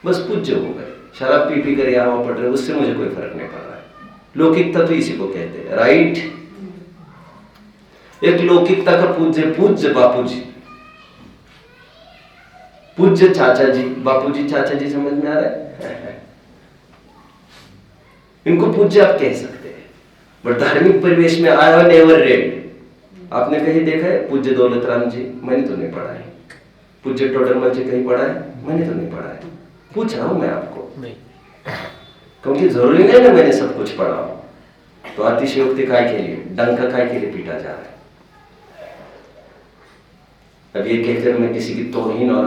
बस पूज्य हो गए। शराब पी कर यहाँ वहां पढ़ रहे, उससे मुझे कोई फर्क नहीं पड़ रहा है। लौकिकता तो इसी को कहते हैं, राइट। एक लौकिकता का पूज्य बापूजी, पूज्य चाचा जी, बापूजी चाचा जी, समझ में आ रहा है? इनको पूज्य आप कह सकते हैं, बट धार्मिक परिवेश में आई हैव नेवर रेड। आपने कहीं देखा है पूज्य दौलत राम जी? मैंने तो नहीं पढ़ा है। पूज्य टोडरमल जी कहीं पढ़ा है? मैंने तो नहीं पढ़ा है। पूछ रहा हूं मैं आपको नहीं, क्योंकि जरूरी नहीं ना मैंने सब कुछ पढ़ा हो। तो अतिशयोक्ति काय के लिए, डंका काय के लिए पीटा जा रहा है? अब ये कहकर मैं किसी की तौहीन और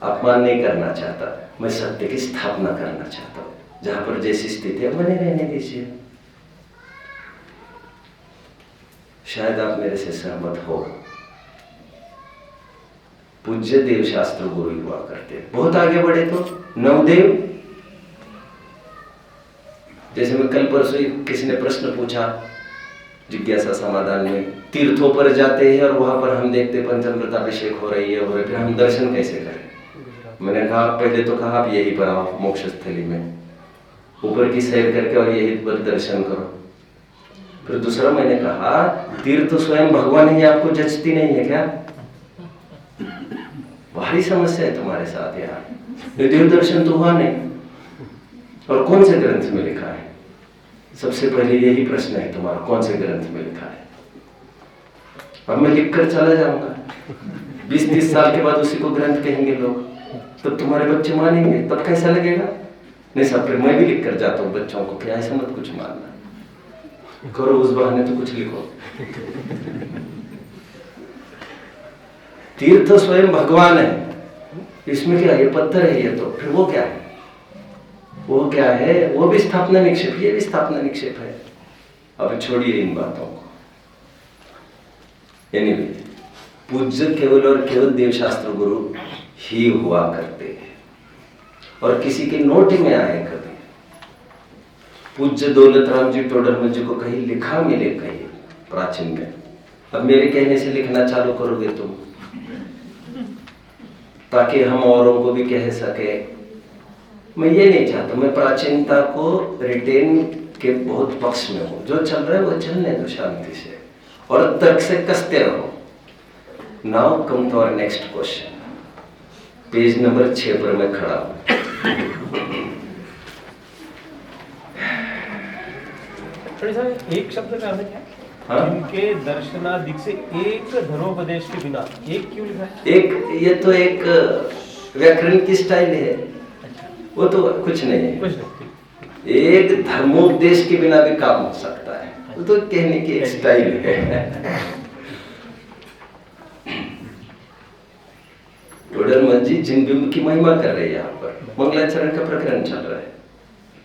अपमान नहीं करना चाहता, मैं सत्य की स्थापना करना चाहता हूं। जहां पर जैसी स्थिति है बने रहने दीजिए। शायद आप मेरे से सहमत हो। पूज्य देव शास्त्र गुरु हुआ करते, बहुत आगे बढ़े तो नवदेव। जैसे मैं कल परसों किसी ने प्रश्न पूछा जिज्ञासा समाधान में, तीर्थों पर जाते हैं और वहां पर हम देखते पंचामृत अभिषेक हो रही है, और फिर हम दर्शन कैसे करें? मैंने कहा पहले तो कहा आप यही पर आओ, मोक्ष स्थली में ऊपर की सैर करके और यही पर दर्शन करो। फिर दूसरा मैंने कहा तीर्थ स्वयं भगवान ही आपको जचती नहीं है क्या? भारी समस्या है तुम्हारे साथ यार, देव दर्शन तो हुआ नहीं। और कौन से ग्रंथ में लिखा है? सबसे पहले यही प्रश्न है तुम्हारा, कौन से ग्रंथ में लिखा है? अब मैं लिख कर चला जाऊंगा, 20-30 साल के बाद उसी को ग्रंथ कहेंगे लोग, तब तुम्हारे बच्चे मानेंगे, तब कैसा लगेगा? नहीं साहब, फिर मैं भी लिख कर जाता हूँ बच्चों को कि ऐसा मत कुछ मानना, करो उस बहाने तो कुछ लिखो। तीर्थ स्वयं भगवान है, इसमें क्या? ये पत्थर है, ये तो फिर वो क्या है? वो क्या है? वो भी स्थापना निक्षेप, ये भी स्थापना निक्षेप है। अब छोड़िए इन बातों को। एनीवे, पूज्य केवल और केवल देवशास्त्र गुरु ही हुआ करते हैं, और किसी के नोट में आए कभी पूज्य दौलत राम जी टोडरमल जी को कहीं लिखा मिले कहीं प्राचीन में? अब मेरे कहने से लिखना चालू करोगे तुम, ताकि हम औरों को भी कह सके। मैं ये नहीं चाहता, मैं प्राचीनता को रिटेन के बहुत पक्ष में हूं। जो चल रहा है वो चलने दो शांति से, और तर्क से कसते रहो। Now come to our next question. Page number 6 पर मैं खड़ा हूं। एक शब्द का अर्थ क्या? हाँ? इनके दर्शनादिक से एक धर्मोपदेश के बिना, एक क्यों लिखा है? एक, ये तो एक व्याकरण की स्टाइल है, वो तो कुछ नहीं है। कुछ नहीं। एक धर्मोपदेश के बिना भी काम हो सकता है, वो तो कहने की एक स्टाइल है। टोडरमल जी जिन बिंब की महिमा कर रहे हैं यहाँ पर, मंगलाचरण का प्रकरण चल रहा है,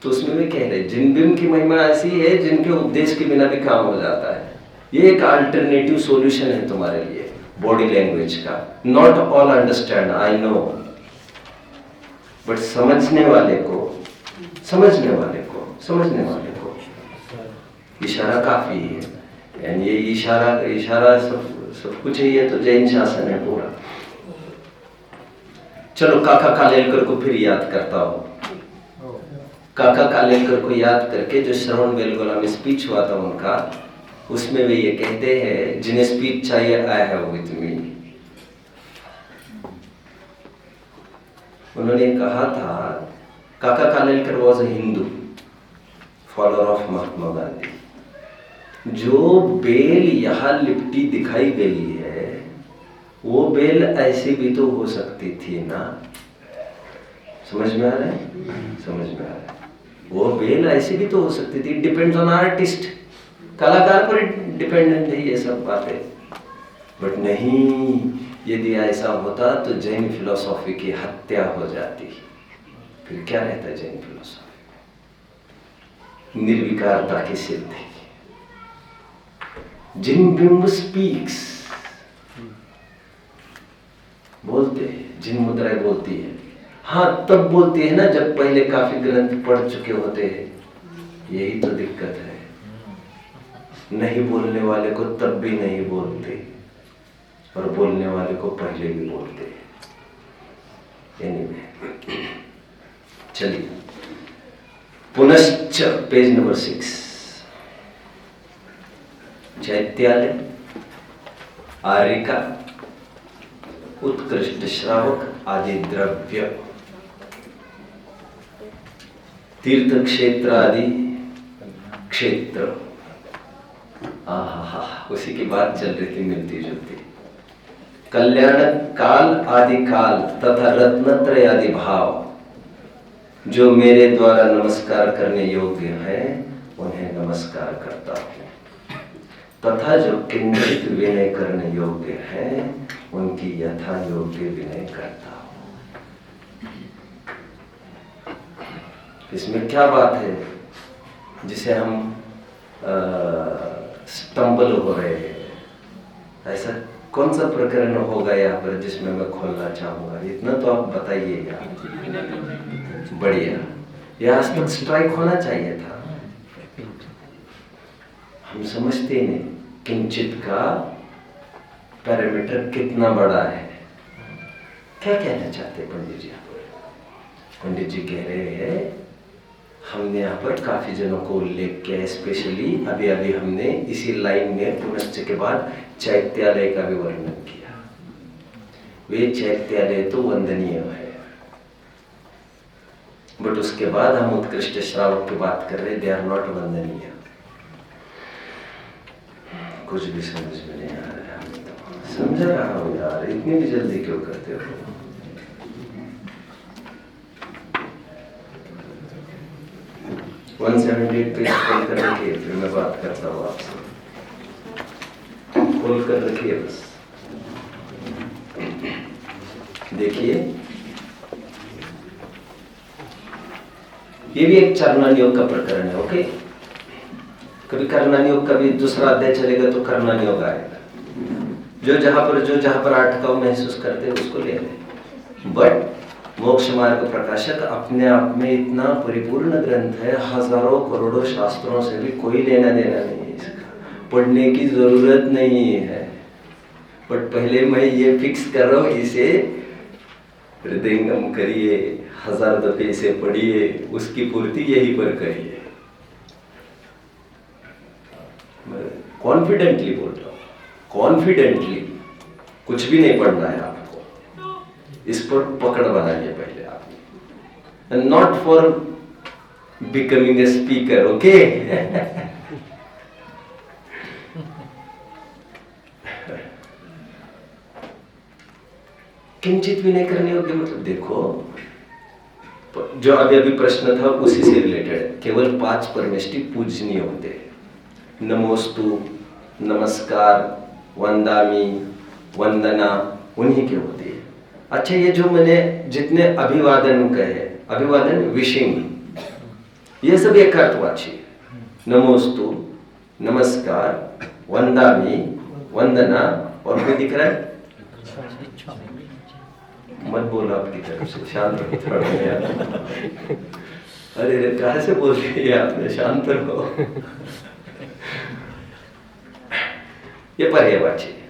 तो उसमें भी कह रहे जिन बिंब की महिमा ऐसी है जिनके उपदेश के बिना भी काम हो जाता है। ये एक अल्टरनेटिव सॉल्यूशन है तुम्हारे लिए बॉडी लैंग्वेज का। Not all understand, I know, but समझने वाले को इशारा काफी है। यानी ये इशारा सब कुछ है। ये तो जैन शासन है पूरा। चलो काका कालेलकर को फिर याद करता हूं। काका कालेलकर को याद करके जो श्रवण बेलगोला में स्पीच हुआ था उनका, उसमें वे ये कहते हैं जिन्हें स्पीच चाहिए आई हैव विद मी। उन्होंने कहा था, Kaka Kalelkar was a Hindu follower of Mahatma Gandhi. जो बेल यहाँ लिपटी दिखाई गई है वो बेल ऐसी भी तो हो सकती थी ना। समझ में आ रहा है? समझ में आ रहा है। वो बेल ऐसी भी तो हो सकती थी। डिपेंड्स ऑन आर्टिस्ट, कलाकार पर डिपेंडेंट है ये सब बातें। बट नहीं, यदि ऐसा होता तो जैन फिलोसॉफी की हत्या हो जाती। फिर क्या रहता जैन फिलोसॉफी? निर्विकारता की सिद्धि। जिन बिंब स्पीक्स, बोलते हैं, जिन मुद्राएं बोलती है। हाँ, तब बोलती है ना जब पहले काफी ग्रंथ पढ़ चुके होते हैं। यही तो दिक्कत है। नहीं बोलने वाले को तब भी नहीं बोलते, और बोलने वाले को पहले भी बोलते। एनीवे, चलिए पुनश्च पेज नंबर 6। चैत्यालय, आर्यिका, उत्कृष्ट श्रावक आदि द्रव्य, तीर्थ क्षेत्र आदि क्षेत्र। आहा, उसी की बात चल रही थी मिलती जुलती। कल्याण काल आदि काल तथा रत्नत्रय आदि भाव जो मेरे द्वारा नमस्कार करने योग्य है उन्हें नमस्कार करता हूं, तथा जो किंचित विनय करने योग्य है उनकी यथा योग्य विनय करता हूं। इसमें क्या बात है जिसे हम स्टम्बल हो रहे हैं? ऐसा कौन सा प्रकरण होगा यहाँ पर जिसमें मैं खोलना चाहूंगा? इतना तो आप बताइए यार। बढ़िया, यह आज तक स्ट्राइक होना चाहिए था। हम समझते ही नहीं किंचित का पैरामीटर कितना बड़ा है। क्या कहना चाहते पंडित जी? पंडित जी कह रहे हैं हमने यहाँ पर काफी जनों को उल्लेख किया, स्पेशली अभी अभी हमने इसी लाइन में पुनश्च के बाद चैत्यालय का भी वर्णन किया। वे चैत्यालय तो वंदनीय है, बट उसके बाद हम उत्कृष्ट श्रावक की बात कर रहे, दे आर नॉट वंदनीय। कुछ भी समझ में नहीं आ रहा है। तो समझ रहा हूं यार, इतनी भी जल्दी क्यों करते हो? 178 पेज खोल कर रखिए, फिर मैं बात करता हूँ आपसे। खोल कर रखिए बस। देखिए, ये भी एक चरणान योग का प्रकरण है। ओके, कभी कर्णन योग का भी दूसरा अध्याय चलेगा तो कर्णन योग आएगा। जो जहां पर अटकाव महसूस करते हैं उसको ले लें। बट मोक्ष मार्ग प्रकाशक अपने आप में इतना परिपूर्ण ग्रंथ है, हजारों करोड़ों शास्त्रों से भी कोई लेना देना नहीं है इसका, पढ़ने की जरूरत नहीं है। बट पहले मैं ये फिक्स कर रहा हूँ, इसे हृदयंगम करिए, 1000 दफे इसे पढ़िए, उसकी पूर्ति यहीं पर करिए। कॉन्फिडेंटली बोल रहा हूं, कॉन्फिडेंटली। कुछ भी नहीं पढ़ना है आपको, इस पर पकड़ बनाइए पहले आप, not for becoming a speaker. Okay, किंचित भी नहीं करने योग्य मतलब देखो, जो अभी अभी प्रश्न था उसी से रिलेटेड, केवल 5 परमेष्टि पूजनीय होते हैं। नमोस्तु, नमस्कार, वंदामी, वंदना उन्हीं के होती है। अच्छा, ये जो मैंने जितने अभिवादन कहे, अभिवादन विशिंग, ये सब एक अर्थवाची है। नमोस्तु, नमस्कार, वंदामी, वंदना, और कोई दिख रहा है? मत बोलो आपकी तरफ से, शांत रहो थोड़ा। अरे कहाँ से बोल रही है आपने? शांत रहो। ये पर्यायवाची है।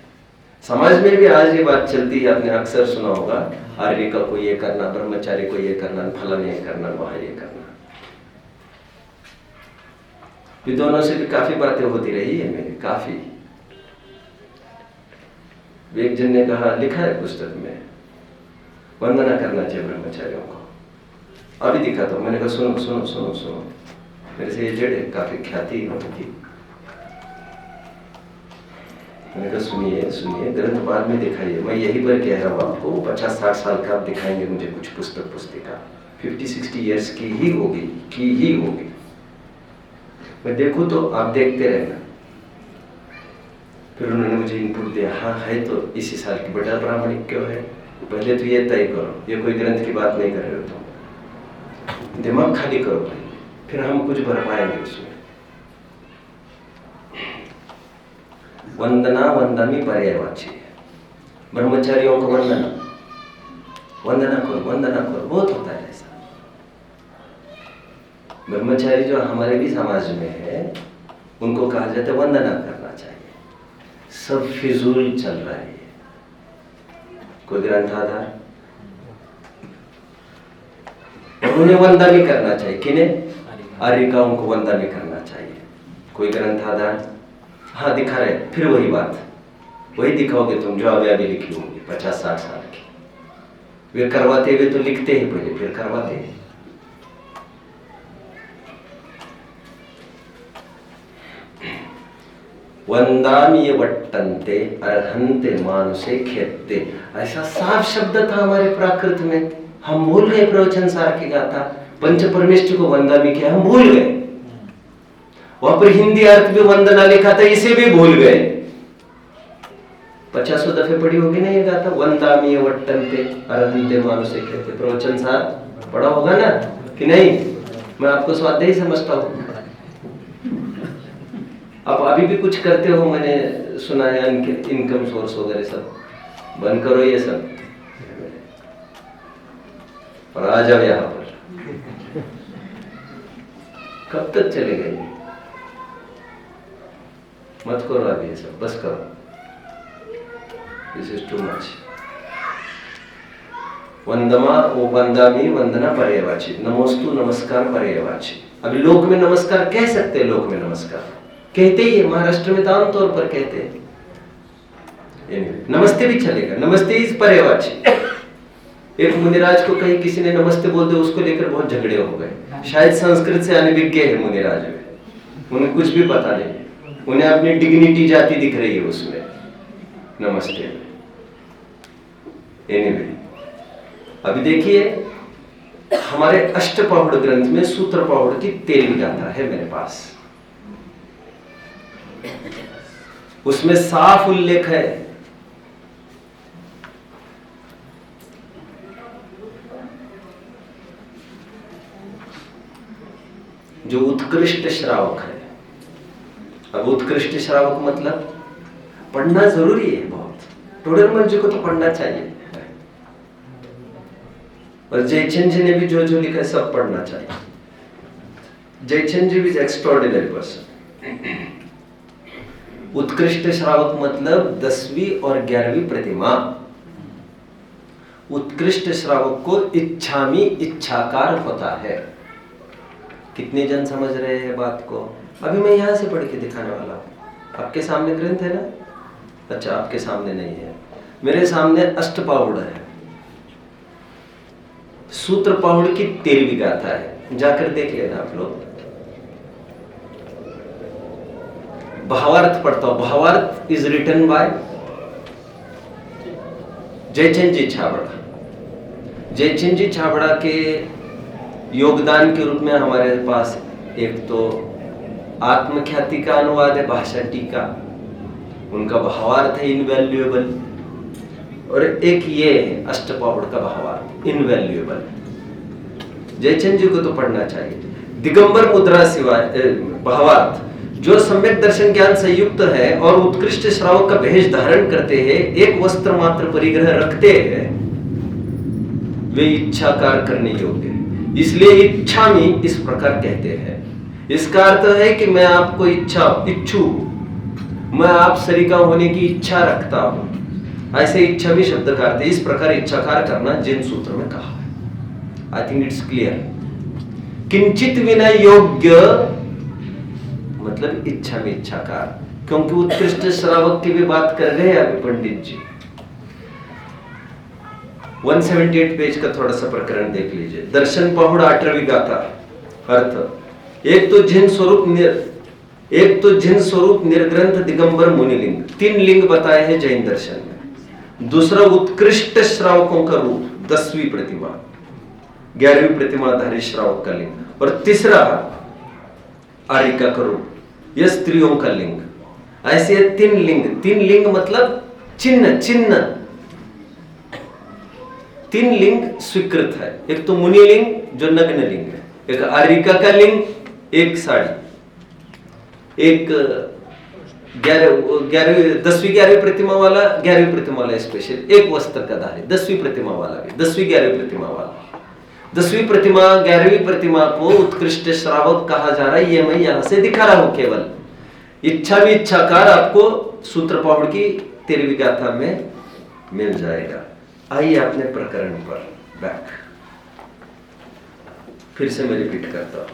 समाज में भी आज ये बात चलती है, आपने अक्सर सुना होगा, आर्यिका को ये करना, ब्रह्मचारी को ये करना, फलन ये करना, वहां ये करना। विद्वानों से भी काफी बातें होती रही है मेरी, काफी। एक जन ने कहा, लिखा है पुस्तक में, वंदना करना चाहिए ब्रह्मचारियों को। अभी दिखा तो मैंने कहा सुनो सुनो सुनो सुनो, मेरे से एजेड है, काफी ख्याति होती। मैंने कहा सुनिए सुनिए, ग्रंथ बाद में दिखाइए, मैं यही पर कह रहा हूँ आपको। 50-60 साल का आप दिखाएंगे मुझे कुछ पुस्तक पुस्तिका, 50-60 ईयर्स की ही होगी। मैं देखूँ तो आप देखते रहना। फिर उन्होंने मुझे इनपुट दिया, हाँ है तो इसी साल की, बड़ा ब्राह्मणिक क्यों है? पहले तो ये तय करो, ये कोई ग्रंथ की बात नहीं कर रहे हो तुम, दिमाग खाली करो भाई, फिर हम कुछ भर पाएंगे उसमें। वंदना वंदनी पर्यायवाची है। ब्रह्मचारियों को वंदना करो, बहुत होता है ऐसा। ब्रह्मचारी जो हमारे भी समाज में है, उनको कहा जाता है वंदना करना चाहिए। सब फिजूल चल रहा है। कोई ग्रंथ आधार, और उन्हें वंदा भी करना चाहिए। किन्हें? आर्यिकाओं को वंदा भी करना चाहिए। कोई ग्रंथादान, हाँ दिखा रहे, फिर वही बात, वही दिखाओगे तुम जो अभी लिखी होगी 50-60 साल की। वे करवाते हुए तो लिखते ही पहले, फिर करवाते हैं। वंदामी वट्टन्ते अर्हन्ते मानुषे खेत्ते, ऐसा साफ शब्द था हमारे प्राकृत में। हम भूल गए प्रवचन सार की गाथा, पंच परमेष्ठ को वंदामी किया, हम भूल गए। वहां पर हिंदी अर्थ भी वंदना लिखा था, इसे भी भूल गए। 50 दफे पढ़ी होगी ना ये गाथा, वंदामी वट्टन्ते अर्हन्ते मानुषे खेत्ते। प्रवचन सार पढ़ा होगा ना कि नहीं? मैं आपको स्वाध्यायी समझता हूँ। आप अभी भी कुछ करते हो, मैंने सुना है, इनकम सोर्स वगैरह सब बंद करो ये सब और आ जाओ यहाँ पर। कब तक चलेगा ये? मत करो अभी ये सब, बस करो। This is too much. वंदमा वो वंदामी वंदना पर्यायवाची, नमोस्तु नमस्कार पर्यायवाची। अभी लोक में नमस्कार कह सकते हैं, लोक में नमस्कार कहते ही है, महाराष्ट्र में तो आमतौर पर कहते हैं। नमस्ते भी चलेगा, नमस्ते इज पर्यायवाची। एक मुनिराज को कहीं किसी ने नमस्ते बोल दिया, उसको लेकर बहुत झगड़े हो गए। शायद संस्कृत से अनभिज्ञ है मुनिराज में, उन्हें कुछ भी पता नहीं, उन्हें अपनी डिग्निटी जाति दिख रही है उसमें नमस्ते में। एनीवे, अभी देखिए हमारे अष्टपाहुड़ ग्रंथ में सूत्रपाहुड़ की 13वीं गाथा है मेरे पास। उसमें साफ उल्लेख है जो उत्कृष्ट श्रावक है। अब उत्कृष्ट श्रावक मतलब पढ़ना जरूरी है बहुत, टोडरमल जी को तो पढ़ना चाहिए, और जयचंद जी ने भी जो जो लिखा है सब पढ़ना चाहिए। जयचंद जी इज एक्स्ट्राऑर्डिनरी पर्सन। उत्कृष्ट श्रावक मतलब 10वीं और 11वीं प्रतिमा। उत्कृष्ट श्रावक को इच्छामी इच्छाकार होता है। कितने जन समझ रहे हैं बात को? अभी मैं यहां से पढ़ के दिखाने वाला हूं। आपके सामने ग्रंथ है ना? अच्छा, आपके सामने नहीं है, मेरे सामने अष्टपाहुड़ है। सूत्रपाहुड़ की 13वीं गाथा है, जाकर देख लेना आप लोग। भावार्थ पढ़ता हूं। भावार्थ इज रिटन बाय जयचंद जी छाबड़ा। जयचंद जी छाबड़ा के योगदान के रूप में हमारे पास एक तो आत्मख्याति का अनुवाद है, भाषा टीका, उनका भावार्थ है इनवैल्यूएबल, और एक ये है अष्टपाहुड़ का भावार्थ इनवैल्यूएबल। जयचंद जी को तो पढ़ना चाहिए। दिगंबर मुद्रा सिवाय भावार्थ जो सम्यक दर्शन ज्ञान संयुक्त है और उत्कृष्ट श्रावक का भेष धारण करते हैं, एक वस्त्र मात्र परिग्रह रखते हैं, वे इच्छाकार करने योग्य, इसलिए इच्छा में इस प्रकार कहते हैं। इसका अर्थ है कि मैं आपको इच्छू, मैं आप सरिका होने की इच्छा रखता हूं, ऐसे इच्छा भी शब्द का अर्थ है। इस प्रकार इच्छाकार करना जिन सूत्र में कहा है। I think it's clear. किंचित विनय योग्य मतलब इच्छा में इच्छाकार, क्योंकि उत्कृष्ट श्रावक की भी बात कर रहे हैं अभी पंडित जी। 178 पेज का थोड़ा सा प्रकरण देख लीजिए। दर्शन पाहुड़ 8वीं गाथा। अर्थ एक तो जिन स्वरूप निर्ग्रंथ दिगंबर मुनिलिंग, 3 लिंग बताए हैं जैन दर्शन में। दूसरा उत्कृष्ट श्रावकों का रूप 10वीं प्रतिमा, 11वीं प्रतिमा धारी श्रावक का लिंग, और तीसरा आर्यिका का रूप, यह स्त्रियों का लिंग। ऐसे 3 लिंग। 3 लिंग मतलब चिन्ह 3 लिंग स्वीकृत है। एक तो मुनि लिंग जो नग्न लिंग है, एक आर्यिका का लिंग, एक साड़ी, एक 10वीं 11वीं प्रतिमा वाला, 11वीं प्रतिमा वाला स्पेशल, एक वस्त्र का धारी, 10वीं प्रतिमा वाला भी, 10वीं 11वीं प्रतिमा वाला। 10वीं प्रतिमा 11वीं प्रतिमा को उत्कृष्ट श्रावक कहा जा रहा है, ये मैं यहां से दिखा रहा हूं केवल। इच्छा भी इच्छाकार आपको सूत्रपाहुड़ की 13वीं गाथा में मिल जाएगा। आइए अपने प्रकरण पर बैक। फिर से मैं रिपीट करता हूं।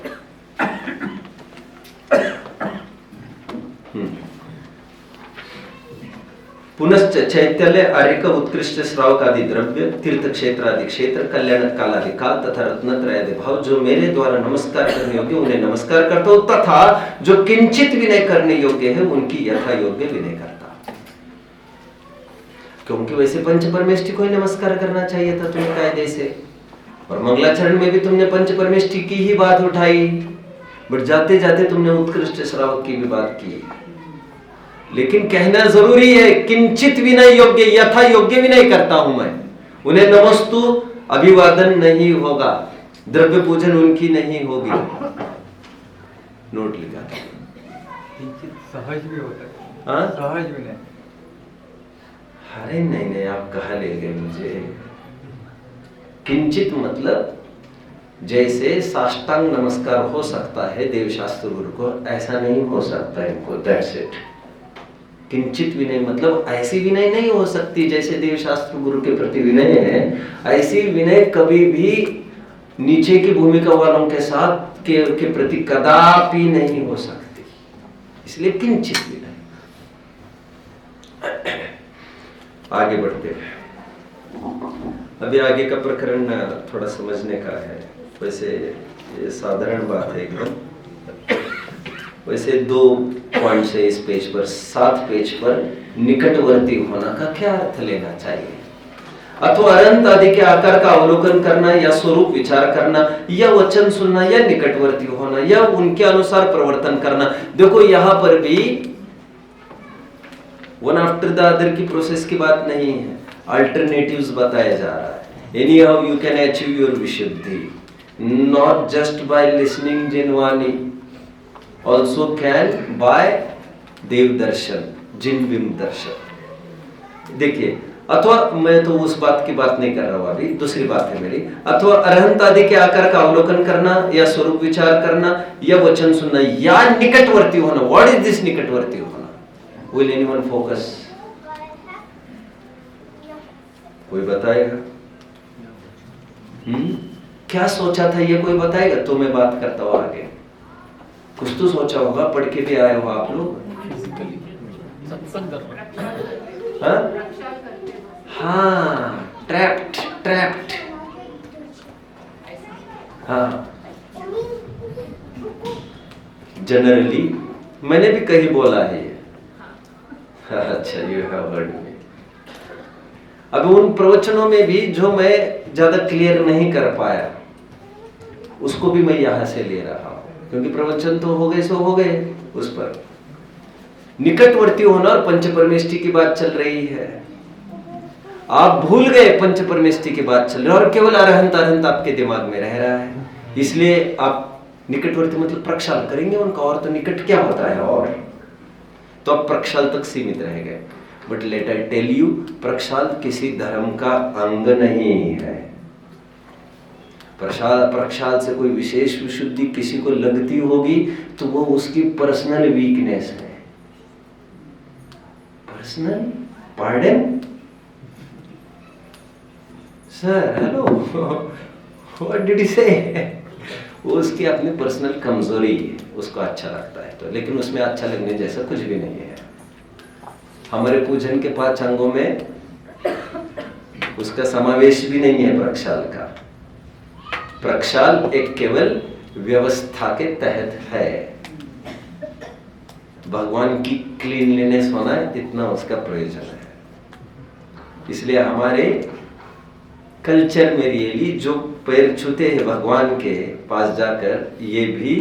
पुनश्च चैत्यालय आर्यक उत्कृष्ट श्रावक आदि द्रव्य तीर्थ क्षेत्र आदि क्षेत्र कल्याण कालादि काल तथा रत्नत्रय आदि भाव जो मेरे द्वारा नमस्कार करने योग्य उन्हें नमस्कार करता हूं, तथा जो किंचित विनय करने योग्य है उनकी यथा योग्य विनय करता हूं। क्योंकि वैसे पंच परमेष्टि को ही नमस्कार करना चाहिए था तुम्हें कायदे से, और मंगलाचरण में भी तुमने पंच परमेष्टि की ही बात उठाई, बट जाते जाते तुमने उत्कृष्ट श्रावक की भी बात की। लेकिन कहना जरूरी है, किंचित विनय योग्य यथा योग्य विनय करता हूं मैं, उन्हें नमस्तु अभिवादन नहीं होगा, द्रव्य पूजन उनकी नहीं होगी। नोट लिखा था। किंचित सहज भी होता है। हाँ? सहज विनय। अरे नहीं नहीं, आप कहाँ ले गए मुझे। किंचित मतलब जैसे साष्टांग नमस्कार हो सकता है देवशास्त्र गुरु को, ऐसा नहीं हो सकता इनको। That's it. किंचित विनय मतलब ऐसी विनय नहीं हो सकती जैसे देवशास्त्र गुरु के प्रति विनय है, ऐसी विनय कभी भी नीचे की भूमिका वालों के साथ के प्रति कदापि नहीं हो सकती। इसलिए किंचित विनय। आगे बढ़ते हैं। अभी आगे का प्रकरण थोड़ा समझने का है। वैसे ये साधारण बात है एकदम। वैसे 2 पॉइंट्स है इस पेज पर। 7 पेज पर निकटवर्ती होना का क्या अर्थ लेना चाहिए? अथवा अनंत आदि के आकार का अवलोकन करना, या स्वरूप विचार करना, या वचन सुनना, या निकटवर्ती होना, या उनके अनुसार प्रवर्तन करना। देखो यहां पर भी वन आफ्टर द अदर की प्रोसेस की बात नहीं है, अल्टरनेटिव्स बताया जा रहा है। Anyhow you can achieve your विशुद्धि, नॉट जस्ट बाय लिसनिंग जिनवानी, also can by देव दर्शन, जिन बिंब दर्शन। देखिए, अथवा मैं तो उस बात की बात नहीं कर रहा हूं अभी, दूसरी बात है मेरी। अथवा अरहंत आदि के आकार का अवलोकन करना, या स्वरूप विचार करना, या वचन सुनना, या निकटवर्ती होना। व्हाट इज दिस निकटवर्ती होना? Will anyone focus? कोई बताएगा? क्या सोचा था ये कोई बताएगा? तो मैं बात करता हूं आगे। कुछ तो सोचा होगा, पढ़ के भी आए हो आप लोग। हाँ, ट्रैप्ड। हाँ, जनरली मैंने भी कहीं बोला है ये। अच्छा, यू हैव हर्ड मी। अब उन प्रवचनों में भी जो मैं ज्यादा क्लियर नहीं कर पाया, उसको भी मैं यहां से ले रहा हूं, क्योंकि प्रवचन तो हो गए सो हो गए। उस पर निकटवर्ती होना और पंच परमेष्टि की बात चल रही है। आप भूल गए पंच परमेष्टि की बात चल रही है, और केवल अरहंत आपके दिमाग में रह रहा है। इसलिए आप निकटवर्ती मतलब प्रक्षाल करेंगे उनका, और तो निकट क्या होता है, और तो आप प्रक्षाल तक सीमित रह गए। But let I tell you, प्रक्षाल किसी धर्म का अंग नहीं है। प्रक्षाल से कोई विशेष विशुद्धि किसी को लगती होगी तो वो उसकी पर्सनल वीकनेस है। Personal pardon sir, hello, what did he से? वो उसकी अपनी पर्सनल कमजोरी है, उसको अच्छा लगता है तो। लेकिन उसमें अच्छा लगने जैसा कुछ भी नहीं है। हमारे पूजन के 5 अंगों में उसका समावेश भी नहीं है प्रक्षाल का। प्रक्षाल एक केवल व्यवस्था के तहत है। भगवान की क्लीनलीनेस होना, इतना उसका प्रयोजन है। इसलिए हमारे कल्चर में रियली जो पैर छूते हैं भगवान के पास जाकर, ये भी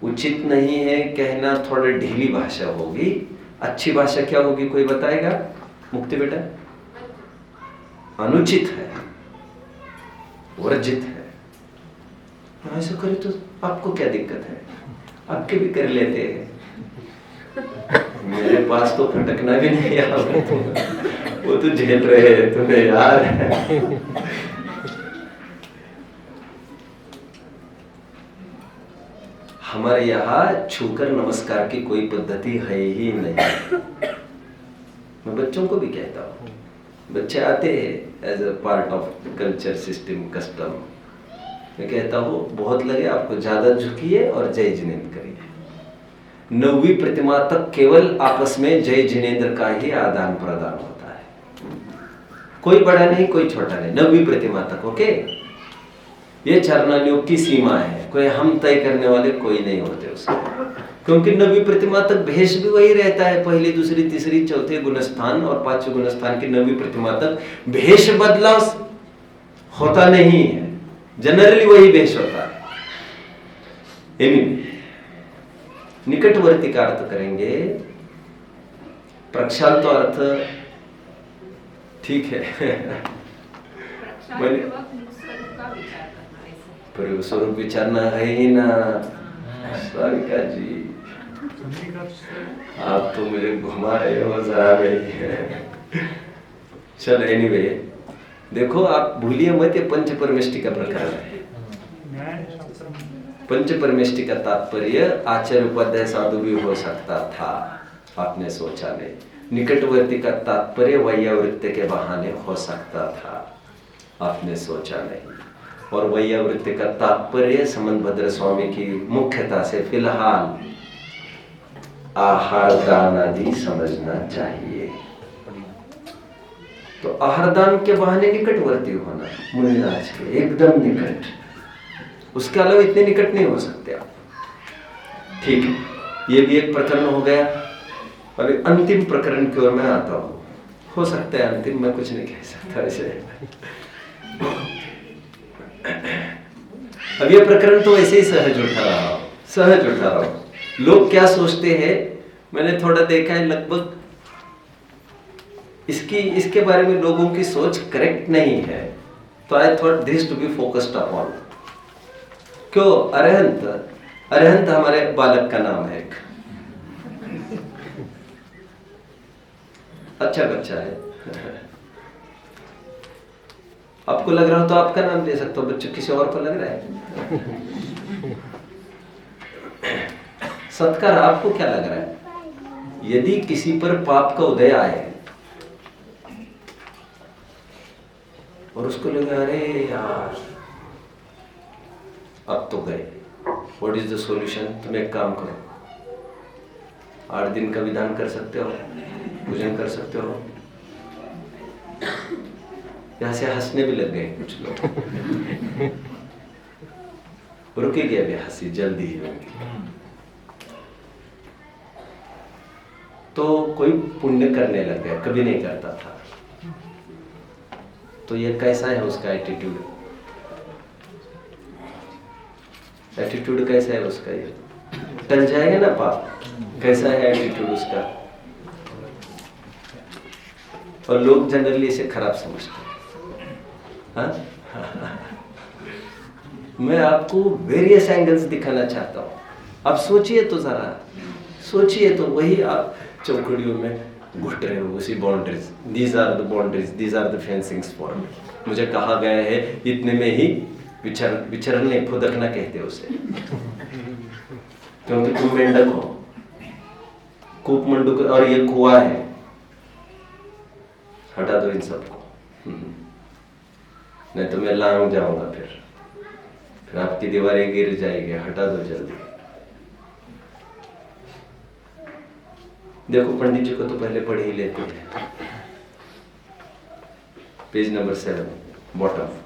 उचित नहीं है कहना। थोड़ा ढीली भाषा होगी। अच्छी भाषा क्या होगी, कोई बताएगा? मुक्ति बेटा, अनुचित है, वर्जित है। ऐसा करे तो आपको क्या दिक्कत है? आपके भी कर लेते हैं। मेरे पास तो फटकना भी नहीं आ रहा। वो तो झेल रहे हैं तुम्हें यार। हमारे यहाँ छूकर नमस्कार की कोई पद्धति है ही नहीं। मैं बच्चों को भी कहता हूँ, बच्चे आते हैं as a part of culture system custom, मैं कहता हूँ बहुत लगे आपको, ज्यादा झुकिए और जय जिनेंद्र करिए। 9वीं प्रतिमा तक केवल आपस में जय जिनेंद्र का ही आदान प्रदान होता है, कोई बड़ा नहीं कोई छोटा नहीं, 9वीं प्रतिमा तक। ओके, ये चरणानुयोग की सीमा है, कोई हम तय करने वाले कोई नहीं होते उसमें, क्योंकि 9वीं प्रतिमा तक भेष भी वही रहता है। पहली दूसरी तीसरी चौथे गुणस्थान और 5वें गुणस्थान की 9वीं प्रतिमा तक भेष बदलाव होता नहीं है, जनरली वही भेष होता है। निकटवर्ती का अर्थ करेंगे, प्रक्षाल तो अर्थ ठीक है पर स्वरूप विचारना है ही ना सारिका जी, आप तो मुझे घुमा रहे हो जरा भी। चल एनीवे, देखो आप भूलिए मत, ये पंच परमेष्टि का प्रकार है। पंच परमेष्टि का तात्पर्य आचार्य उपाध्याय साधु भी हो सकता था, आपने सोचा नहीं। निकटवर्ती का तात्पर्य वैयावृत्ति के बहाने हो सकता था, आपने सोचा नहीं। और वैयावृत्ति का तात्पर्य समंतभद्र स्वामी की मुख्यता से फिलहाल आहार दान आदि समझना चाहिए। तो आहार दान के बहाने निकटवर्ती होना मुनिराज के एकदम निकट, उसके अलावा इतने निकट नहीं हो सकते आप। ठीक है, ये भी एक प्रकरण हो गया। अभी अंतिम प्रकरण की ओर मैं आता हूं, हो सकता है अंतिम, मैं कुछ नहीं कह सकता ऐसे। अब ये प्रकरण तो ऐसे ही सहज उठा रहा हूं। लोग क्या सोचते हैं, मैंने थोड़ा देखा है, लगभग इसके बारे में लोगों की सोच करेक्ट नहीं है। तो I thought this to be focused upon. क्यों? अरहंत हमारे बालक का नाम है, एक अच्छा बच्चा है। आपको लग रहा हो तो आपका नाम ले सकते हो, बच्चों किसी और को लग रहा है। सत्कार, आपको क्या लग रहा है? यदि किसी पर पाप का उदय आए और उसको लगा अरे यार अब तो गए, व्हाट इज द सॉल्यूशन? तुम एक काम करो, 8 दिन का विधान कर सकते हो, पूजन कर सकते हो। यहां से हंसने भी लग गए कुछ लोग। रुकेगी अभी हंसी, जल्दी ही होगी। तो कोई पुण्य करने लग गया, कभी नहीं करता था। तो ये कैसा है उसका एटीट्यूड? एटीट्यूड कैसा है उसका? ये टल जाएगा ना पाप, कैसा है एटीट्यूड उसका? और लोग जनरली इसे खराब समझते हैं। मैं आपको वेरियस एंगल्स दिखाना चाहता हूँ। आप सोचिए तो जरा, सोचिए तो, वही आप चौकड़ियों में घुट रहे हो, उसी boundaries. These are the boundaries, these are the fencings for me. मुझे कहा गया है इतने में ही विचरने, फुदकना कहते हैं उसे, क्योंकि तुम मेंढक हो, कूप मंडूक और ये कुआ है, हटा दो इन सबको, नहीं तो मैं लांग जाऊंगा, फिर आपकी दीवारें गिर जाएगी, हटा दो जल्दी। देखो पंडित जी को तो पहले पढ़ ही लेते हैं। Page number 7 bottom.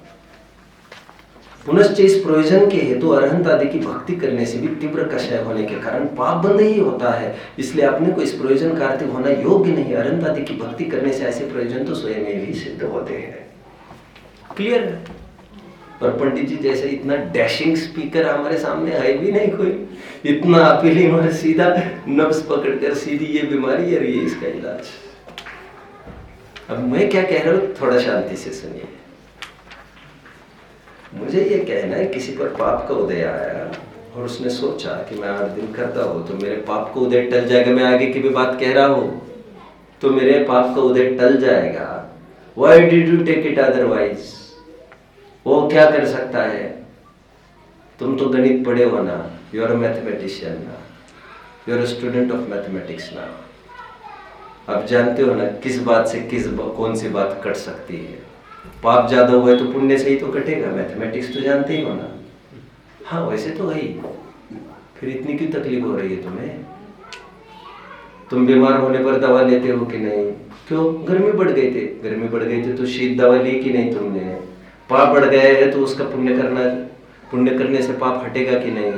पुनश्च इस प्रयोजन के हेतु अरहंत आदि की भक्ति करने से भी तीव्र कषाय होने के कारण पाप बंद ही होता है, इसलिए अपने को इस प्रयोजन का अर्थ होना योग्य नहीं। अरहंत आदि की भक्ति करने से ऐसे प्रयोजन तो स्वयं ही सिद्ध होते हैं। क्लियर? और पंडित जी जैसे इतना डैशिंग स्पीकर हमारे सामने है भी नहीं कोई, इतना अपीलिंग और सीधा नब्ज पकड़कर सीधी ये बीमारी है, ये इसका इलाज। अब मैं क्या कह रहा हूँ, थोड़ा शांति से सुनिए। मुझे ये कहना है, किसी पर पाप का उदय आया और उसने सोचा कि मैं 8 दिन करता हूँ तो मेरे पाप का उदय टल जाएगा। मैं आगे की भी बात कह रहा हूँ तो मेरे पाप का उदय टल जाएगा। Why did you take it otherwise? वो क्या कर सकता है? तुम तो गणित पढ़े हो ना, यू आर मैथमेटिशियन ना, you are student of mathematics ना। अब जानते हो ना किस बात से कौन सी बात कट सकती है। पाप ज्यादा हुआ है तो पुण्य से ही तो कटेगा, मैथमेटिक्स तो जानते ही हो ना। हाँ वैसे तो है ही, फिर इतनी क्यों तकलीफ हो रही है तुम्हें? तुम बीमार होने पर दवा लेते हो कि नहीं? क्यों? गर्मी बढ़ गई थी, गर्मी बढ़ गई थी तो शीत दवा ली कि नहीं तुमने? पाप बढ़ गया है तो उसका पुण्य करना, पुण्य करने से पाप हटेगा कि नहीं?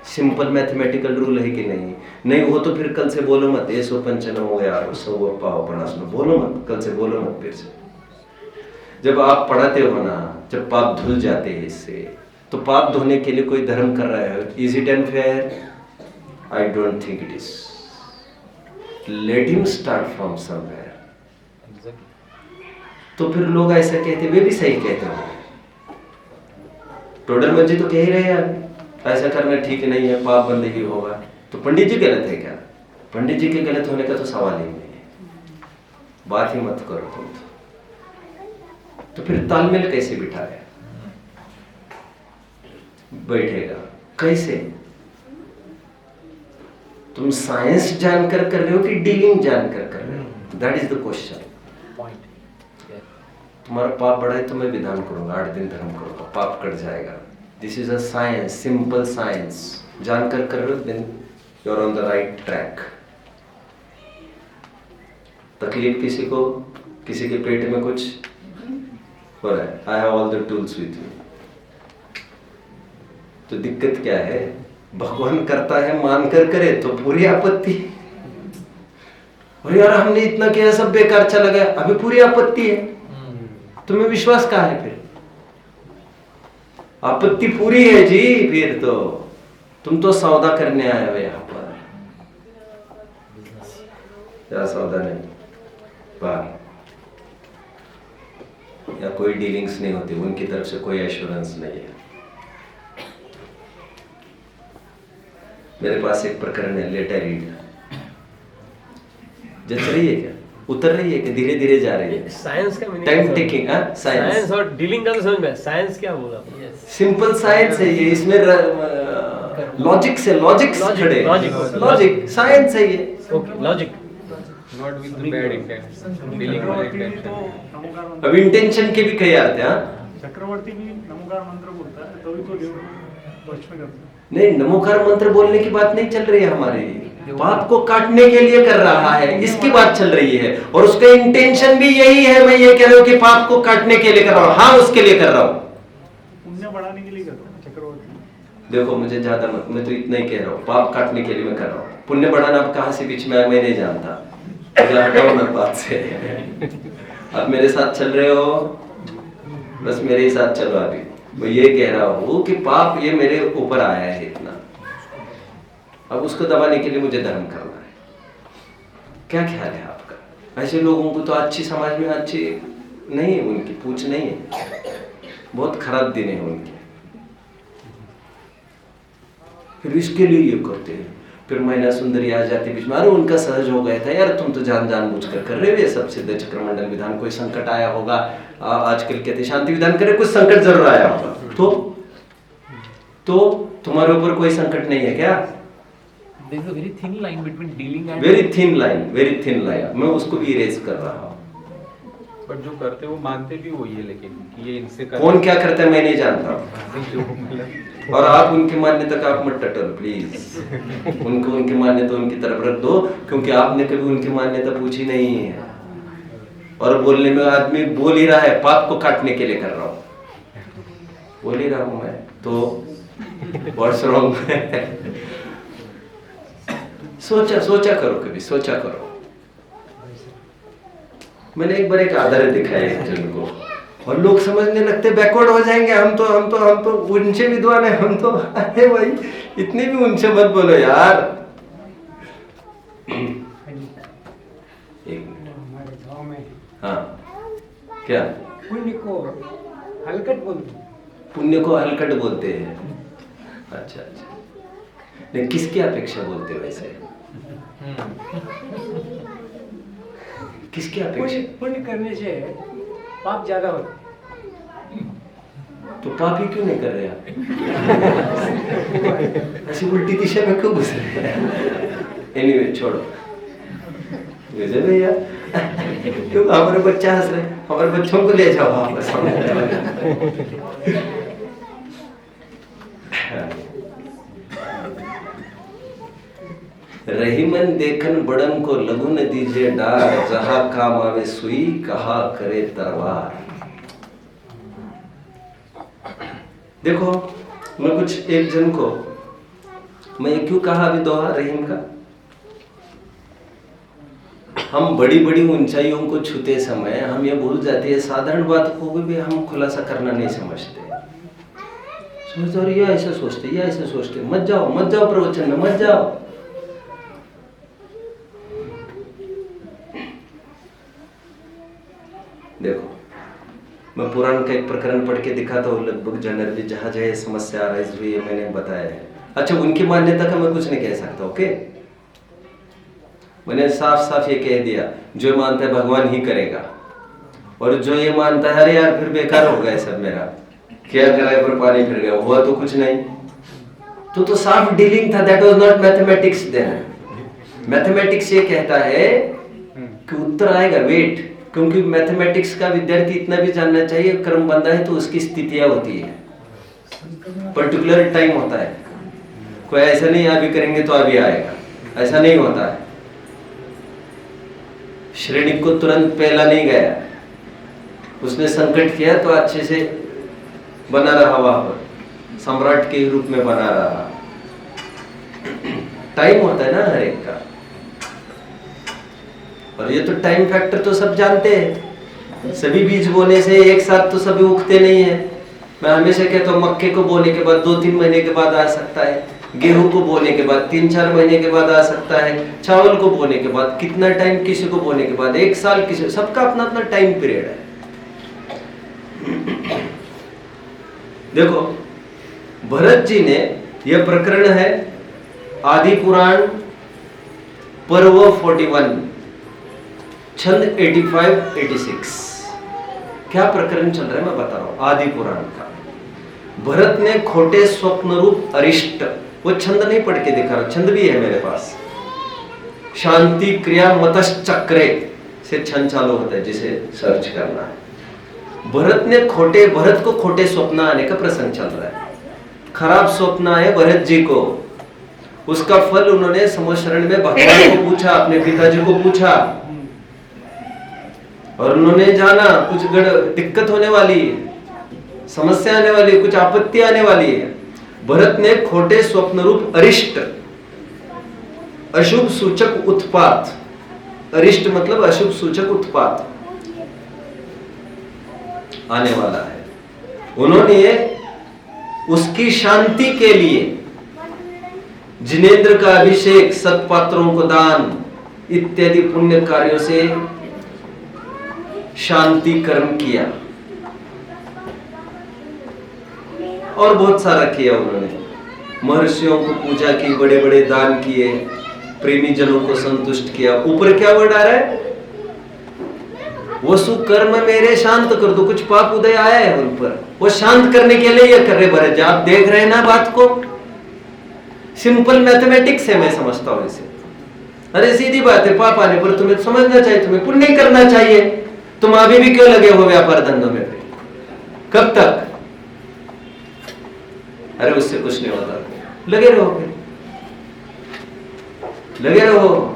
सिंपल मैथमेटिकल रूल है कि नहीं? नहीं हो तो फिर कल से बोलो मत, ये 195 हो यार, 100 पाव पढ़ा सुनो, बोलो मत, कल से बोलो मत फिर से। जब आप पढ़ाते हो ना, जब पाप धुल जाते हैं इससे, तो पाप धोने के लिए कोई धर्म कर रहा है, is it unfair? I don't think it is. Let him start from somewhere. तो फिर लोग ऐसा कहते, वे भी सही कहते हो, टोडर मस्जिद तो कह ही रहे हैं ऐसा करना ठीक नहीं है, पाप बंद ही होगा। तो पंडित जी गलत है क्या? पंडित जी के गलत होने का तो सवाल ही नहीं है, बात ही मत करो तुम। तो फिर तालमेल कैसे बिठाए? बैठेगा कैसे? तुम साइंस जानकर कर रहे हो कि डीलिंग जानकर कर रहे हो? That is the question. तुम्हारा पाप बढ़ा है तो मैं विधान करूंगा, 8 दिन धर्म करूंगा, पाप कट जाएगा। This is a science, simple science. जानकर कर रहे हो, then you are on the right track. तकलीफ किसी को, किसी के पेट में कुछ हो रहा है, I have all the tools with me. तो दिक्कत क्या है? भगवान करता है मानकर करे तो पूरी आपत्ति, और यार हमने इतना किया सब बेकार चला गया, अभी पूरी आपत्ति है। तुम्हें विश्वास कहाँ है? फिर आपत्ति पूरी है जी। फिर तो तुम तो सौदा करने आए हो यहाँ पर, या सौदा नहीं पर, या कोई डीलिंग्स नहीं होती, उनकी तरफ से कोई एश्योरेंस नहीं है। मेरे पास एक प्रकरण है, लेटर रीड। जच रही है क्या? उतर रही है कि धीरे धीरे जा रही है? साइंस का मीनिंग, टाइम टेकिंग। साइंस और डीलिंग का तो समझ में, साइंस क्या बोला? सिंपल साइंस है ये, इसमें लॉजिक से, लॉजिक खड़े, लॉजिक साइंस है ये। Okay, logic, not with bad intention, dealing with intention. अब इंटेंशन के भी कई आते हैं। चक्रवर्ती भी नमोकार मंत्र बोलता है, तभी तो देव वश में करता है। नहीं, नमोकार मंत्र बोलने की बात नहीं चल रही है हमारी, पाप को काटने के लिए कर रहा है, इसकी बात चल रही है। और उसका इंटेंशन भी यही है, मैं ये कह रहा हूँ कि पाप को काटने के लिए कर रहा हूँ। हाँ, उसके लिए कर रहा हूँ, पुण्य बढ़ाने के लिए करता है चक्रवर्ती। देखो मुझे ज्यादा मत, मैं तो इतना ही कह रहा हूँ, पाप काटने के लिए मैं कर रहा हूँ। पुण्य बढ़ाना आप कहाँ से बीच में आया मैं नहीं जानता, हटाओ मत बात से। आप मेरे साथ चल रहे हो, बस मेरे ही साथ चलो। अभी मैं ये कह रहा हूँ कि पाप ये मेरे ऊपर आया है इतना, अब उसको दबाने के लिए मुझे धर्म करना है। क्या ख्याल है आपका? ऐसे लोगों को तो अच्छी समाज में अच्छी नहीं है, उनकी पूछ नहीं है, बहुत खराब दिन है उनके, फिर इसके लिए ये करते हैं। फिर मैना सुंदरी आ जाती बीच में, अरे उनका सहज हो गया था यार, तुम तो जानबूझ कर रहे हो ये सब सिद्ध चक्रमंडल विधान। कोई संकट आया होगा, आजकल कहते शांति विधान करे, कुछ संकट जरूर आया होगा। तो तुम्हारे ऊपर कोई संकट नहीं है क्या? There is a very thin line between dealing and very thin line, मैं उसको भी इरेज कर रहा हूँ। बट जो करते वो मानते भी वही है, लेकिन कि ये इनसे कर कौन क्या करता है मैं नहीं जानता, जो मतलब और आप उनकी मान्यता का आप मत टटल प्लीज। उनको उनकी मान्यता उनकी तरफ रख दो, क्योंकि आपने कभी उनकी मान्यता पूछी नहीं है। और बोलने में आदमी बोल ही रहा है, पाप को काटने के लिए कर रहा हूँ, बोल ही रहा हूँ मैं, तो व्हाट्स रॉन्ग? सोचा करो, कभी सोचा करो। मैंने एक बार एक आधार दिखाया एक जन को, और लोग समझने लगते बैकवर्ड हो जाएंगे, हम तो उनसे विद्वान है, हम तो। अरे भाई इतने भी उनसे मत बोलो यार। एक मिनट, हमारे गांव में हाँ क्या? पुण्य को हलकट बोलते हैं। पुण्य को हलकट बोलते हैं? अच्छा, नहीं किसकी अपेक्षा बोलते हो वैसे? किसकी अपेक्षा? पुण्य करने से पाप ज्यादा होते हैं। तो पाप ही क्यों नहीं कर रहे आप? ऐसी उल्टी दिशा में क्यों घुस रहे हैं? एनीवे छोड़ो, मुझे भैया क्यों हमारे बच्चा हंस रहे, हमारे बच्चों को ले जाओ वापस। रहीमन देखन बड़न को लघु न दीजिए डार, जहां काम आवे सुई कहा करे तलवार। देखो मैं कुछ एक जन को, मैं क्यों कहा अभी दोहा रहीम का, हम बड़ी बड़ी ऊंचाइयों को छूते समय हम ये भूल जाते हैं साधारण बात को भी हम खुलासा करना नहीं समझते। सोचते और ये ऐसे सोचते, ये ऐसे सोचते, मत जाओ प्रवचन में मत जाओ। देखो मैं पुराण का एक प्रकरण पढ़ के दिखाता हूँ, लगभग जनरली जहां जहां समस्या अराइज हुई है मैंने बताया है। अच्छा उनकी मान्यता का मैं कुछ नहीं कह सकता, ओके। मैंने साफ साफ ये कह दिया, जो मानता है भगवान ही करेगा, और जो ये मानता है अरे यार फिर बेकार हो गया सब मेरा, क्या कराए पर पानी फिर गया, हुआ तो कुछ नहीं, तो साफ डीलिंग था। That was not mathematics then. Mathematics ये कहता है कि उत्तर आएगा, वेट, क्योंकि मैथमेटिक्स का विद्यार्थी इतना भी जानना चाहिए क्रम बंधा है तो उसकी स्थितियां होती है, पर्टिकुलर टाइम होता है। कोई ऐसा नहीं अभी करेंगे तो अभी आएगा, ऐसा नहीं होता है। श्रेणी को तुरंत पहला नहीं गया, उसने संकट किया तो अच्छे से बना रहा, वहां पर सम्राट के रूप में बना रहा। टाइम होता है ना हर एक का, और ये तो टाइम फैक्टर तो सब जानते हैं। सभी बीज बोने से एक साथ तो सभी उगते नहीं है। मैं हमेशा कहता हूँ मक्के को बोने के बाद 2-3 महीने के बाद आ सकता है, गेहूं को बोने के बाद 3-4 महीने के बाद आ सकता है, चावल को बोने के बाद कितना टाइम, किसी को बोने के बाद 1 साल, किसी, सबका अपना अपना टाइम पीरियड है। देखो भरत जी ने, यह प्रकरण है आदि पुराण पर्व 41 छंद 85-86। क्या प्रकरण चल रहा है मैं बता रहा हूं, आदि पुराण का। भरत ने खोटे स्वप्न रूप अरिष्ट, वो छंद नहीं पढ़ के दिखा रहा, छंद भी है मेरे पास, शांति क्रिया मतश्चक्रे से छंद चालू होता है, जिसे सर्च करना है। भरत को खोटे स्वप्न आने का प्रसंग चल रहा है। खराब स्वप्न आए भरत जी को, उसका फल उन्होंने समशरण में भगवान को पूछा, अपने पिताजी को पूछा, और उन्होंने जाना कुछ दिक्कत होने वाली है, समस्या आने वाली है, कुछ आपत्ति आने वाली है। भरत ने खोटे स्वप्न रूप अरिष्ट, अशुभ सूचक उत्पात, अरिष्ट मतलब अशुभ सूचक उत्पात आने वाला है। उन्होंने उसकी शांति के लिए जिनेंद्र का अभिषेक, सत्पात्रों को दान इत्यादि पुण्य कार्यों से शांति कर्म किया, और बहुत सारा किया उन्होंने। महर्षियों को पूजा की, बड़े बड़े दान किए, प्रेमी जनों को संतुष्ट किया। ऊपर क्या वर्ड आ रहा है, वसु कर्म मेरे शांत कर दो, कुछ पाप उदय आया है उन पर, वो शांत करने के लिए ये कर रहे भरत जी। आप देख रहे हैं ना बात को, सिंपल मैथमेटिक्स है, मैं समझता हूं इसे। अरे सीधी बात है, पाप आने पर तुम्हें समझना चाहिए, तुम्हें पुण्य करना चाहिए। तुम अभी भी क्यों लगे हो व्यापार धंधों में, कब तक? अरे उससे कुछ नहीं होता, लगे रहो, लगे रहो,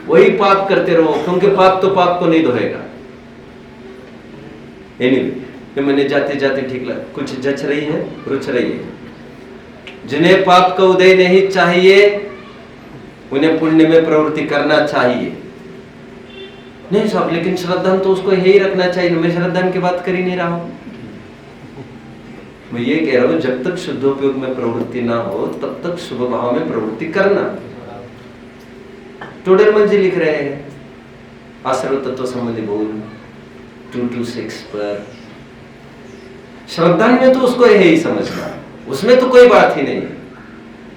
वही पाप करते रहो, क्योंकि पाप तो पाप को नहीं धोएगा। एनीवे, मैंने जाते जाते ठीक लगा, कुछ जच रही है, रुच रही है। जिन्हें पाप का उदय नहीं चाहिए उन्हें पुण्य में प्रवृत्ति करना चाहिए। नहीं साहब, लेकिन श्रद्धान तो उसको यही रखना चाहिए। मैं श्रद्धान की बात कर ही नहीं रहा हूं, मैं ये कह रहा हूं जब तक शुद्धोपयोग में प्रवृत्ति ना हो तब तक शुभ भाव में प्रवृत्ति करना। टोडरमल जी लिख रहे हैं आश्रव तत्व संबंधी बोल 226 पर, श्रद्धान में तो उसको यही समझना, उसमें तो कोई बात ही नहीं,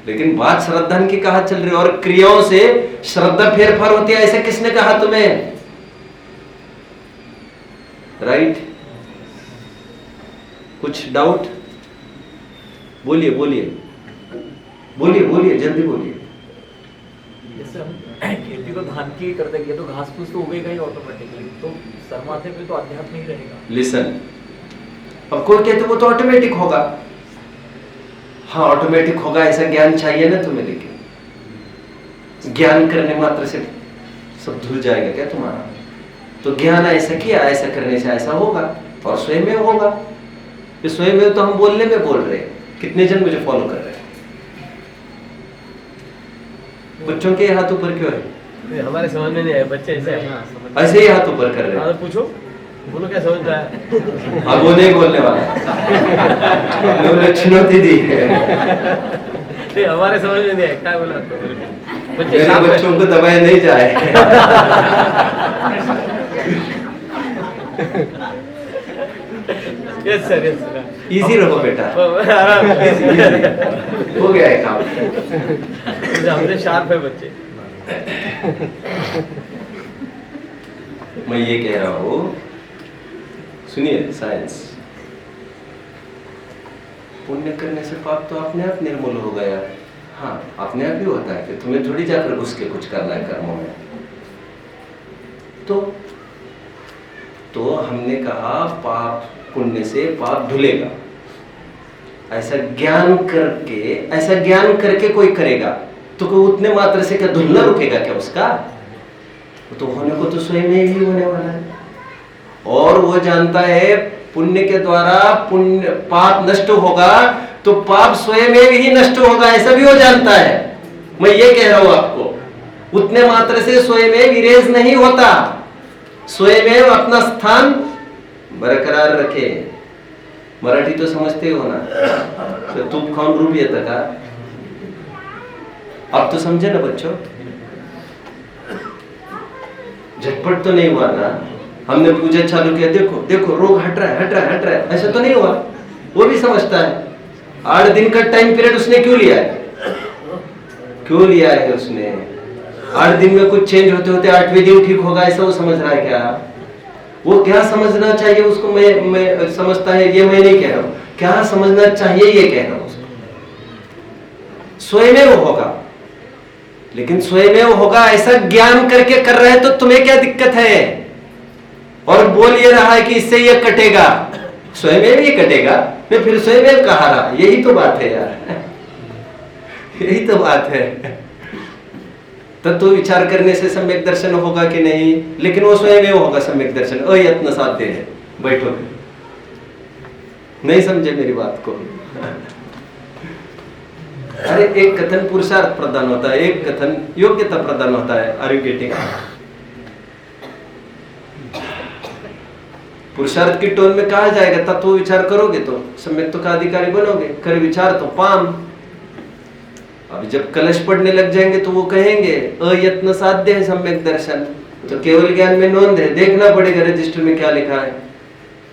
लेकिन बात श्रद्धान की कहा चल रही है, और क्रियाओं से श्रद्धा फेरफार होती है, ऐसा किसने कहा तुम्हें? राइट? कुछ डाउट? बोलिए बोलिए बोलिए बोलिए, जल्दी बोलिए। जैसे हम खेती तो धान की करते हैं, तो घास फूस तो उगेगा ही ऑटोमेटिकली, तो सर माथे पे तो अध्यात्म ही रहेगा। लिसन, अब कोई कहते वो तो ऑटोमेटिक होगा। हाँ ऑटोमेटिक होगा, ऐसा ज्ञान चाहिए ना तुम्हें, लेकिन ज्ञान करने मात्र से सब धुल जाएगा क्या तुम्हारा? तो ज्ञान ऐसा किया, ऐसा करने से ऐसा होगा, और स्वयं में होगा। ये स्वयं में तो हम बोलने में बोल रहे हैं, कितने जन मुझे फॉलो कर रहे हैं? बच्चों के हाथ ऊपर क्यों है? हमारे समझ में नहीं आया, बच्चे ऐसे हैं। ऐसे ही हाथ ऊपर कर रहे हाँ, हैं। तो पूछो, बोलो क्या समझ रहा है। अब वो नहीं बोलने वाला, उन्होंने चुनौती दी है। नहीं, हमारे समझ में नहीं आया, क्या बोला तो बच्चे मेरे शार्प है। बच्चों को दबाया नहीं जाए। Yes sir, yes sir. Easy रहो बेटा, आराम हो गया है काम। हमसे शार्प है बच्चे। मैं ये कह रहा हूँ, सुनिए, साइंस, पुण्य करने से पाप तो अपने आप निर्मूल हो गया। हाँ अपने आप ही होता है, कि तुम्हें थोड़ी जाकर घुस के कुछ करना है कर्मों में। तो हमने कहा पाप, पुण्य से पाप धुलेगा। ऐसा ज्ञान करके कोई करेगा तो कोई उतने मात्र से क्या धुलना रुकेगा क्या उसका? तो होने को तो स्वयं में ही होने वाला है। और वो जानता है पुण्य के द्वारा पाप नष्ट होगा, तो पाप स्वयं में ही नष्ट होगा, ऐसा भी वो जानता है। मैं ये कह रहा हूं आपको, उतने मात्र से स्वयं में विरेज नहीं होता। स्वयं में अपना स्थान बरकरार रखे। मराठी तो समझते हो ना, तो तूप खाऊन रूप येतं का? अब तो समझे ना बच्चों, झटपट तो नहीं हुआ ना। हमने पूजा चालू किया, देखो देखो रोग हट रहा है, ऐसा तो नहीं हुआ। वो भी समझता है। 8 दिन का टाइम पीरियड उसने क्यों लिया है उसने? 8 दिन में कुछ चेंज होते होते 8वें दिन ठीक होगा, ऐसा वो समझ रहा है क्या? वो क्या समझना चाहिए उसको, मैं समझता है, ये मैं नहीं कह रहा हूं। क्या समझना चाहिए ये कह रहा हूं उसको। स्वयं में वो होगा, लेकिन स्वयं में वो होगा ऐसा ज्ञान करके कर रहे हैं, तो तुम्हें क्या दिक्कत है? और बोल ये रहा है कि इससे ये कटेगा, स्वयं में भी कटेगा। मैं फिर स्वयं में कहा रहा, यही तो बात है यार, यही तो बात है। तत्व विचार करने से सम्यक दर्शन होगा कि नहीं? लेकिन वो स्वयं में होगा सम्यक दर्शन। अयत्न साध्य है। बैठो, नहीं समझे मेरी बात को? अरे एक कथन पुरुषार्थ प्रदान होता है, एक कथन योग्यता प्रदान होता है। Are you getting? पुरुषार्थ की टोन में कहा जाएगा तत्व विचार करोगे तो सम्यक का अधिकारी बनोगे, कर विचार तो पाम। अब जब कलश पढ़ने लग जाएंगे तो वो कहेंगे अयत्न साध्य है सम्यक दर्शन। तो केवल ज्ञान में नोंद है, देखना पड़ेगा रजिस्टर में क्या लिखा है।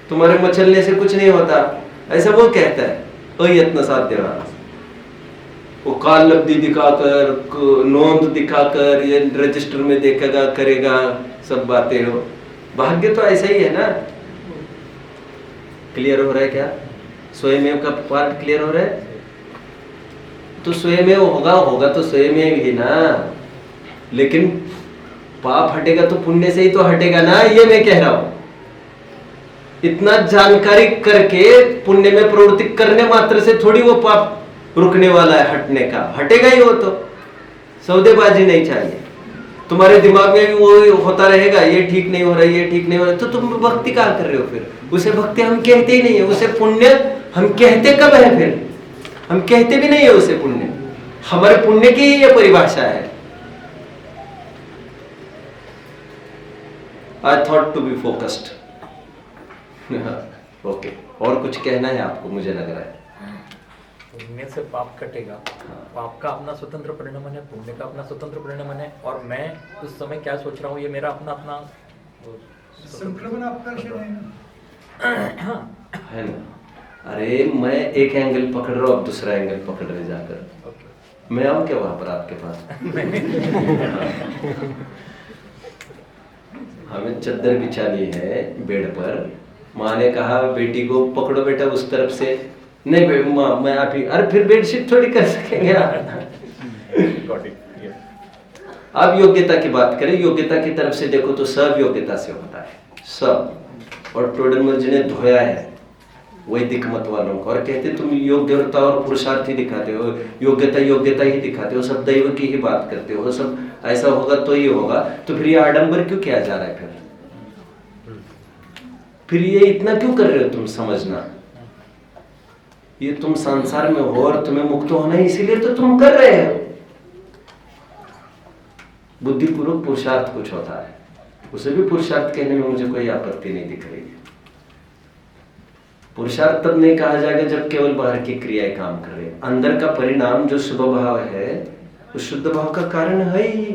तुम्हारे मचलने से कुछ नहीं होता, ऐसा वो कहता है। अयत्न साध्य, वो काल लब्धि दिखाकर, नोंद दिखाकर, ये रजिस्टर में देखेगा, करेगा, सब बातें हो। भाग्य तो ऐसा ही है ना। क्लियर हो रहा है क्या? स्वयं का पार्ट क्लियर हो रहा है? तो स्वयं होगा तो स्वयं ही ना। लेकिन पाप हटेगा तो पुण्य से ही तो हटेगा ना, ये मैं कह रहा हूं। इतना जानकारी करके पुण्य में प्रवृत्ति करने मात्र से थोड़ी वो पाप रुकने वाला है, हटने का। हटेगा ही वो तो। सौदेबाजी नहीं चाहिए। तुम्हारे दिमाग में भी वो होता रहेगा, ये ठीक नहीं हो रहा, ये ठीक नहीं हो रहा, तो तुम भक्ति कहाँ कर रहे हो फिर? उसे भक्ति हम कहते ही नहीं है, उसे पुण्य हम कहते कब है? फिर हम कहते भी नहीं है उसे पुण्य। हमारे पुण्य की ये परिभाषा है। I thought to be focused. Okay, और कुछ कहना है आपको? मुझे लग रहा है पुण्य से पाप कटेगा। पाप का अपना स्वतंत्र परिणाम है, पुण्य का अपना स्वतंत्र परिणाम है। और मैं उस समय क्या सोच रहा हूँ, ये मेरा अपना अपना संक्रमण आपका विषय है ना। अरे मैं एक एंगल पकड़ रहा हूँ, अब दूसरा एंगल पकड़ रहे जाकर। मैं आऊं क्या वहां पर आपके पास? हमें चद्दर बिछानी है बेड पर। माँ ने कहा बेटी को पकड़ो बेटा उस तरफ से। नहीं माँ, मैं आप ही। अरे फिर बेडशीट थोड़ी कर सकेंगे आप। अब योग्यता की बात करें, योग्यता की तरफ से देखो तो सब योग्यता से होता है, सब। और टोडरमल जी ने धोया है वैदिक मत वालों को और कहते तुम योग्यता और पुरुषार्थ ही दिखाते हो, योग्यता योग्यता ही दिखाते हो, सब दैव की ही बात करते हो, सब ऐसा होगा तो ये होगा। तो फिर ये आडंबर क्यों किया जा रहा है? फिर ये इतना क्यों कर रहे हो? तुम समझना, ये तुम संसार में हो और तुम्हें मुक्त होना है, इसीलिए तो तुम कर रहे हो। बुद्धिपूर्वक पुरुषार्थ कुछ होता है, उसे भी पुरुषार्थ कहने में मुझे कोई आपत्ति नहीं दिख रही है। पुरुषार्थ तब नहीं कहा जाएगा जब केवल बाहर की क्रियाएं काम कर रही है। अंदर का परिणाम जो शुभ भाव है, उस शुद्ध भाव का कारण है ही।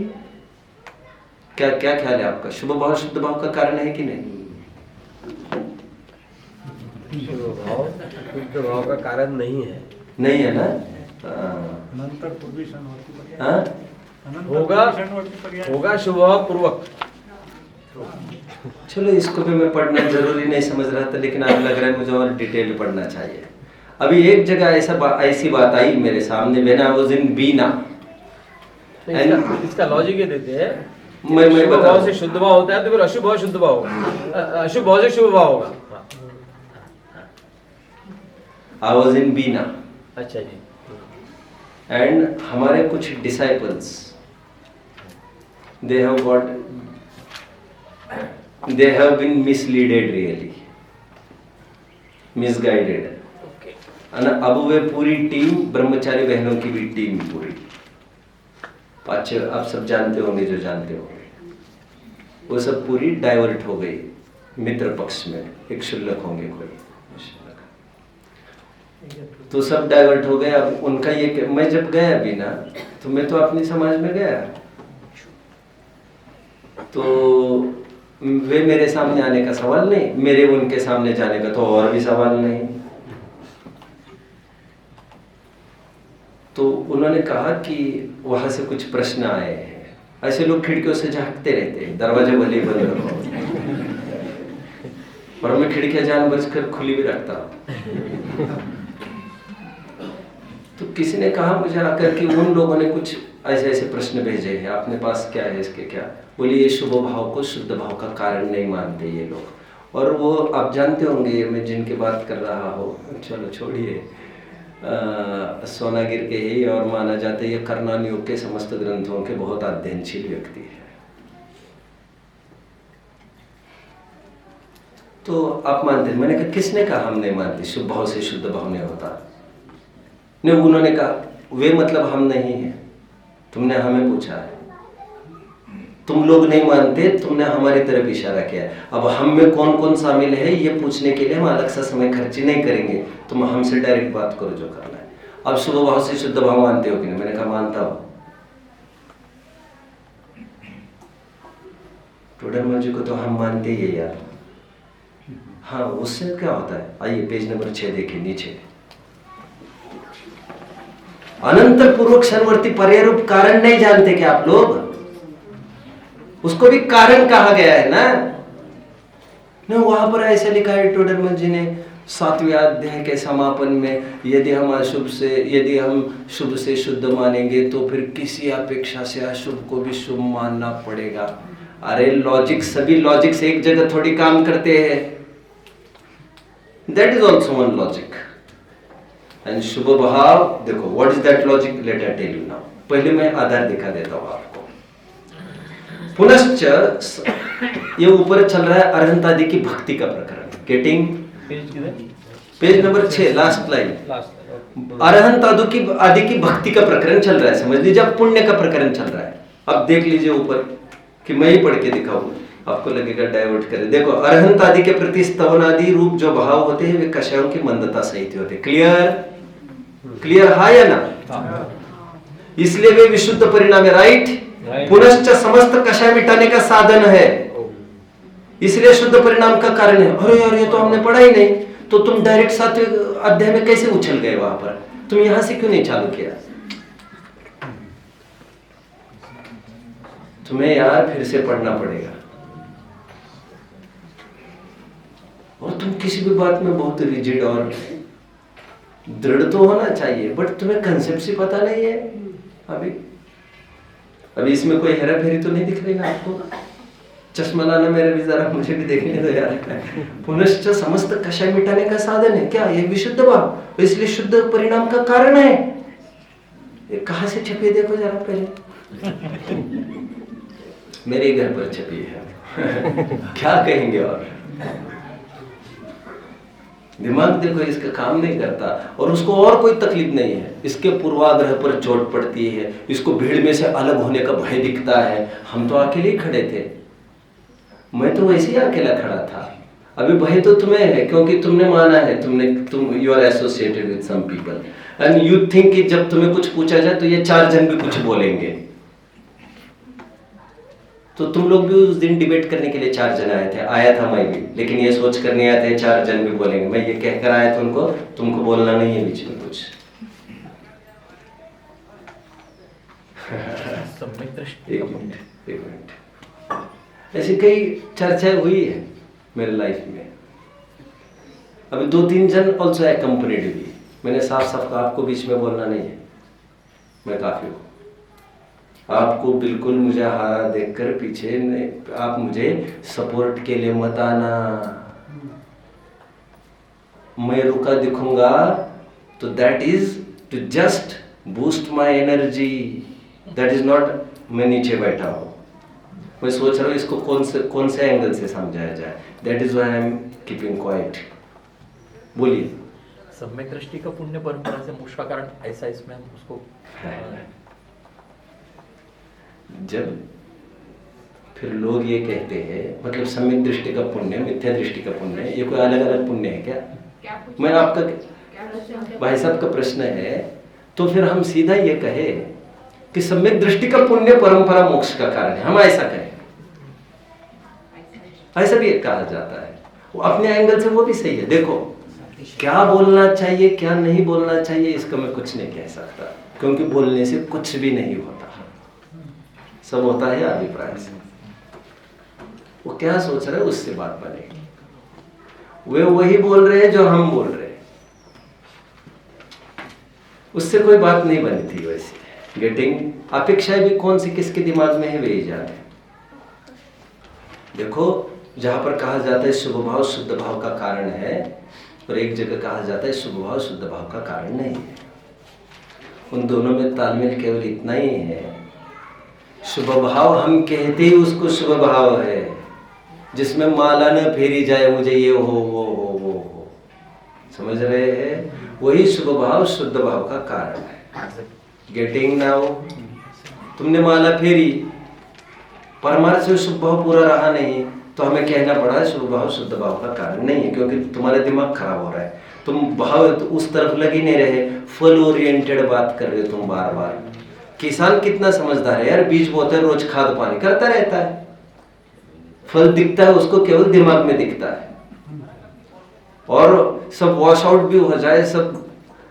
क्या क्या ख्याल है आपका? शुभ भाव शुद्ध भाव का कारण है कि नहीं? शुद्ध भाव का कारण नहीं है। नहीं है ना? नंतर पूर्वी क्षणवर्ती पर्याय, हाँ? अनंतर होगा, पूर्वी क्षणवर्ती पर्याय। होगा शुभ भाव पूर्वक। चलो, इसको भी मैं पढ़ना जरूरी नहीं समझ रहा था, लेकिन अब लग रहा है मुझे और डिटेल पढ़ना चाहिए। अभी एक जगह ऐसी बात आई मेरे सामने, व्हेन आई वाज इन बीना। इसका लॉजिक ये देते हैं, मैं शुभ भाव बताऊं। से शुद्ध भाव होता है तो फिर अशुभ भाव शुद्ध भाव होगा, अशुभ भाव से शुभ भाव होगा। आई वाज इन बीना अच्छा जी। एंड हमारे कुछ disciples, they have been misleaded really, misguided। अब वे पूरी टीम, ब्रह्मचारी बहनों की भी टीम पूरी, अच्छे आप सब जानते होंगे, जो जानते होंगे, वो सब पूरी डाइवर्ट हो गई मित्र पक्ष में। एक शुल्लक होंगे कोई, तो सब डाइवर्ट हो गए। अब उनका ये, मैं जब गया भी ना, तो मैं तो अपनी समाज में गया, तो वे मेरे सामने आने का सवाल नहीं, मेरे उनके सामने जाने का तो और भी सवाल नहीं। तो उन्होंने कहा कि वहां से कुछ प्रश्न आए हैं। ऐसे लोग खिड़कियों से झांकते रहते हैं, दरवाजे भले ही बंद रखो, और मैं खिड़कियां जानबूझकर खुली भी रखता हूं। तो किसी ने कहा मुझे आकर कि उन लोगों ने कुछ ऐसे ऐसे प्रश्न भेजे हैं, आपने पास क्या है इसके? क्या बोलिए, ये शुभ भाव को शुद्ध भाव का कारण नहीं मानते ये लोग। और वो आप जानते होंगे मैं जिनकी बात कर रहा हूँ, चलो छोड़िए, सोनागिर के ही, और माना जाता है ये कर्णान योग के समस्त ग्रंथों के बहुत अध्ययनशील व्यक्ति है। तो आप मानते? मैंने कहा किसने कहा हम नहीं मानते, शुभ भाव से शुद्ध भाव नहीं होता? नहीं, उन्होंने कहा वे मतलब हम नहीं हैं, तुमने हमें पूछा है, तुम लोग नहीं मानते, तुमने हमारी तरफ इशारा किया। अब हम में कौन कौन शामिल है ये पूछने के लिए हम अलग सा समय खर्ची नहीं करेंगे, तुम हमसे डायरेक्ट बात करो जो करना है। अब शुभ भाव से शुद्ध भाव मानते हो कि नहीं? मैंने कहा मानता हूं। टोडरमल जी को तो हम मानते ही है यार। हाँ, उससे क्या होता है? आइए पेज नंबर 6 देखिए नीचे। अनंतर पूर्वक क्षणवर्ती पर्याय रूप कारण नहीं जानते क्या आप लोग? उसको भी कारण कहा गया है ना? वहां पर ऐसा लिखा है टोडरमल जी ने 7वें अध्याय के समापन में, यदि हम शुभ से शुद्ध मानेंगे तो फिर किसी अपेक्षा से अशुभ को भी शुभ मानना पड़ेगा। अरे लॉजिक, सभी लॉजिक से एक जगह थोड़ी काम करते हैं। That is also one logic. And शुभ भाव, देखो what is that logic, let I tell you now. पहले मैं आधार दिखा देता हूं आपको। पुनश्च ये ऊपर चल रहा है अरहंत आदि की भक्ति का प्रकरण। Getting page number 6 last line. Arhant आदि की भक्ति का प्रकरण चल रहा है, समझ लीजिए। अब पुण्य का प्रकरण चल रहा है। अब देख लीजिए ऊपर कि मैं ही पढ़ के दिखाऊं, आपको लगेगा डाइवर्ट करे। देखो, अरहंत आदि के प्रति स्तवन आदि रूप जो भाव होते हैं वे कषायों की मंदता सहित होते हैं। क्लियर है या ना? इसलिए वे विशुद्ध परिणाम है, राइट? पुनश्च समस्त कषाय मिटाने का साधन है, इसलिए शुद्ध परिणाम का कारण है। अरे यार, ये तो हमने पढ़ा ही नहीं, तो तुम डायरेक्ट 7वें अध्याय में कैसे उछल गए? वहां पर तुम यहां से क्यों नहीं चालू किया? तुम्हें यार फिर से पढ़ना पड़ेगा। और तुम किसी भी बात में बहुत रिजिड और दृढ़ तो होना चाहिए, बट तुम्हें कंसेप्ट ही पता नहीं है अभी। अभी इसमें कोई हेरा फेरी तो नहीं दिख रही ना आपको? चश्मा लाना मेरे भी जरा, मुझे भी देखने दो यार। पुनश्च समस्त कषाय मिटाने का साधन है क्या? ये विशुद्ध भाव, इसलिए शुद्ध परिणाम का कारण है। ये कहाँ से छपी है देखो जरा पहले। मेरे घर पर छपी है। क्या कहेंगे? और दिमाग देखो इसका काम नहीं करता, और उसको और कोई तकलीफ नहीं है। इसके पूर्वाग्रह पर चोट पड़ती है, इसको भीड़ में से अलग होने का भय दिखता है। हम तो अकेले ही खड़े थे, मैं तो वैसे ही अकेला खड़ा था। अभी भय तो तुम्हें है क्योंकि तुमने माना है, तुम you are associated with some people and you think कि जब तुम्हें कुछ पूछा जाए तो ये 4 जन भी कुछ बोलेंगे। तो तुम लोग भी उस दिन डिबेट करने के लिए 4 जन आए थे, आया था मैं भी, लेकिन ये सोच कर नहीं आए थे 4 जन भी बोलेंगे। मैं ये कहकर आया था उनको, तुमको बोलना नहीं है बीच में कुछ। सम्यक दृष्टि का पुण्य। एक मिनट, ऐसी कई चर्चाएं हुई है मेरे लाइफ में। अभी 2-3 जन ऑल्सो एक्कम्पनीड भी। मैंने साफ साफ कहा आपको बीच में बोलना नहीं है, मैं काफी हूँ। आपको बिल्कुल मुझे हारा देखकर पीछे नहीं, आप मुझे सपोर्ट के लिए मत आना। मैं रुका दिखूंगा तो that is to just boost my energy, that is not मैं नीचे बैठा हूं। मैं सोच रहा हूँ इसको कौन से एंगल से समझाया जाए। That is why I am keeping quiet. बोलिए। सम्यक दृष्टि का पुण्य परंपरा से मोक्ष का कारण ऐसा, इसमें हम उसको जब फिर लोग ये कहते हैं, मतलब सम्यक दृष्टि का पुण्य, मिथ्या दृष्टि का पुण्य, ये कोई अलग अलग पुण्य है क्या? मैं आपका भाई साहब का प्रश्न है, तो फिर हम सीधा ये कहे कि सम्यक दृष्टि का पुण्य परंपरा मोक्ष का कारण है, हम ऐसा कहें। ऐसा भी एक कहा जाता है, वो अपने एंगल से वो भी सही है। देखो क्या बोलना चाहिए क्या नहीं बोलना चाहिए इसका मैं कुछ नहीं कह सकता, क्योंकि बोलने से कुछ भी नहीं होता, सब होता है अभिप्राय से। वो क्या सोच रहे हैं उससे बात बनेगी। वे वही बोल रहे हैं जो हम बोल रहे हैं, उससे कोई बात नहीं बनी थी। वैसे गेटिंग अपेक्षाएं भी कौन सी किसके दिमाग में है वे ही जाने। देखो जहां पर कहा जाता है शुभ भाव शुद्ध भाव का कारण है, और एक जगह कहा जाता है शुभ भाव शुद्ध भाव का कारण नहीं है। उन दोनों में तालमेल केवल इतना ही है, शुभ भाव हम कहते ही उसको शुभ भाव है, जिसमें माला न फेरी जाए मुझे ये हो वो हो वो हो, समझ रहे हैं? वही शुभ भाव शुद्ध भाव का कारण है। Getting now? तुमने माला फेरी, परमार्थ से शुभ भाव पूरा रहा नहीं, तो हमें कहना पड़ा शुभ भाव शुद्ध भाव का कारण नहीं है, क्योंकि तुम्हारा दिमाग खराब हो रहा है। तुम भाव तो उस तरफ लग ही नहीं रहे, फल ओरिएंटेड बात कर रहे हो तुम बार बार। किसान कितना समझदार है यार, बीज बोते हैं, रोज खाद पानी करता रहता है, फल दिखता है उसको केवल दिमाग में दिखता है। और सब वॉश आउट भी हो जाए, सब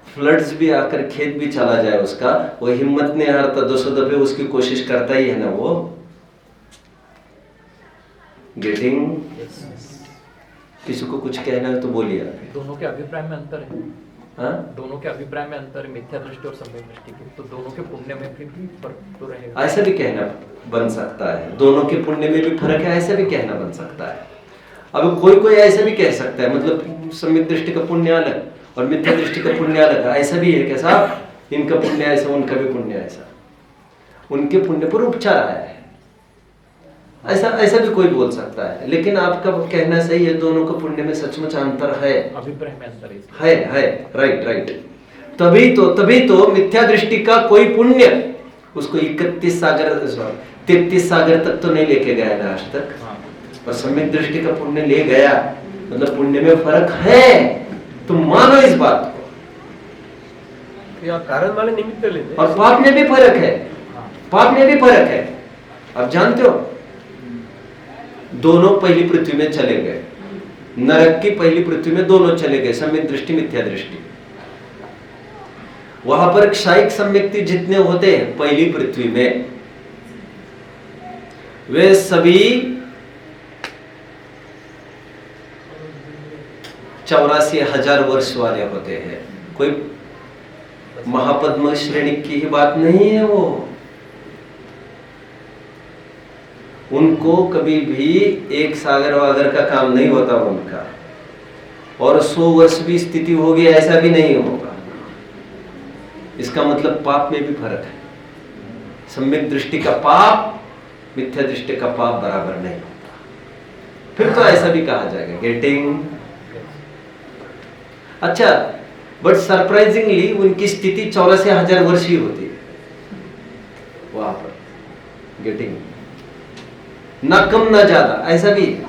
फ्लड्स भी आकर खेत भी चला जाए उसका, वो हिम्मत नहीं हारता, 200 दफे उसकी कोशिश करता ही है ना वो। गेटिंग? किसी को कुछ कहना है तो बोलिए। दोनों के अभिप्राय में अंतर है। हाँ? दोनों के अभिप्राय में अंतर है, मिथ्या दृष्टि और सम्यक दृष्टि के, तो दोनों के पुण्य में फिर भी फर्क तो रहेगा। ऐसा भी कहना बन सकता है, दोनों के पुण्य में भी फर्क है, ऐसा भी कहना बन सकता है। अब कोई ऐसा भी कह सकता है, मतलब सम्यक दृष्टि का पुण्य अलग और मिथ्या दृष्टि का पुण्य अलग है, ऐसा भी है क्या साहब? इनका पुण्य ऐसा उनका भी पुण्य ऐसा, उनके पुण्य पर उपचार आया है, ऐसा भी कोई बोल सकता है। लेकिन आपका कहना सही है, दोनों का पुण्य में सचमुच अंतर है, अभिप्राय में अंतर है। राइट। तभी तो मिथ्या दृष्टि का कोई पुण्य उसको 33 सागर तक तो नहीं लेके गया ना आज तक, और सम्यक दृष्टि का पुण्य ले गया, मतलब पुण्य में फर्क है, तुम मानो इस बात को। या कारण वाले निमित्त लेते, और पाप में भी फर्क है, पाप में भी फर्क है। आप जानते हो दोनों पहली पृथ्वी में चले गए, नरक की पहली पृथ्वी में दोनों चले गए, सम्यक दृष्टि मिथ्या दृष्टि। वहां पर क्षायिक सम्यक्ति जितने होते हैं पहली पृथ्वी में, वे सभी 84,000 वर्ष वाले होते हैं। कोई महापद्म श्रेणी की ही बात नहीं है वो, उनको कभी भी एक सागर वागर का काम नहीं होता उनका, और 100 वर्ष भी स्थिति होगी ऐसा भी नहीं होगा। इसका मतलब पाप में भी फर्क है। सम्यक दृष्टि का पाप मिथ्या दृष्टि का पाप बराबर नहीं होता। फिर तो ऐसा भी कहा जाएगा गेटिंग। अच्छा, बट सरप्राइजिंगली उनकी स्थिति 84,000 वर्ष ही होती है वहां पर गेटिंग, ना कम ना ज्यादा, ऐसा भी है।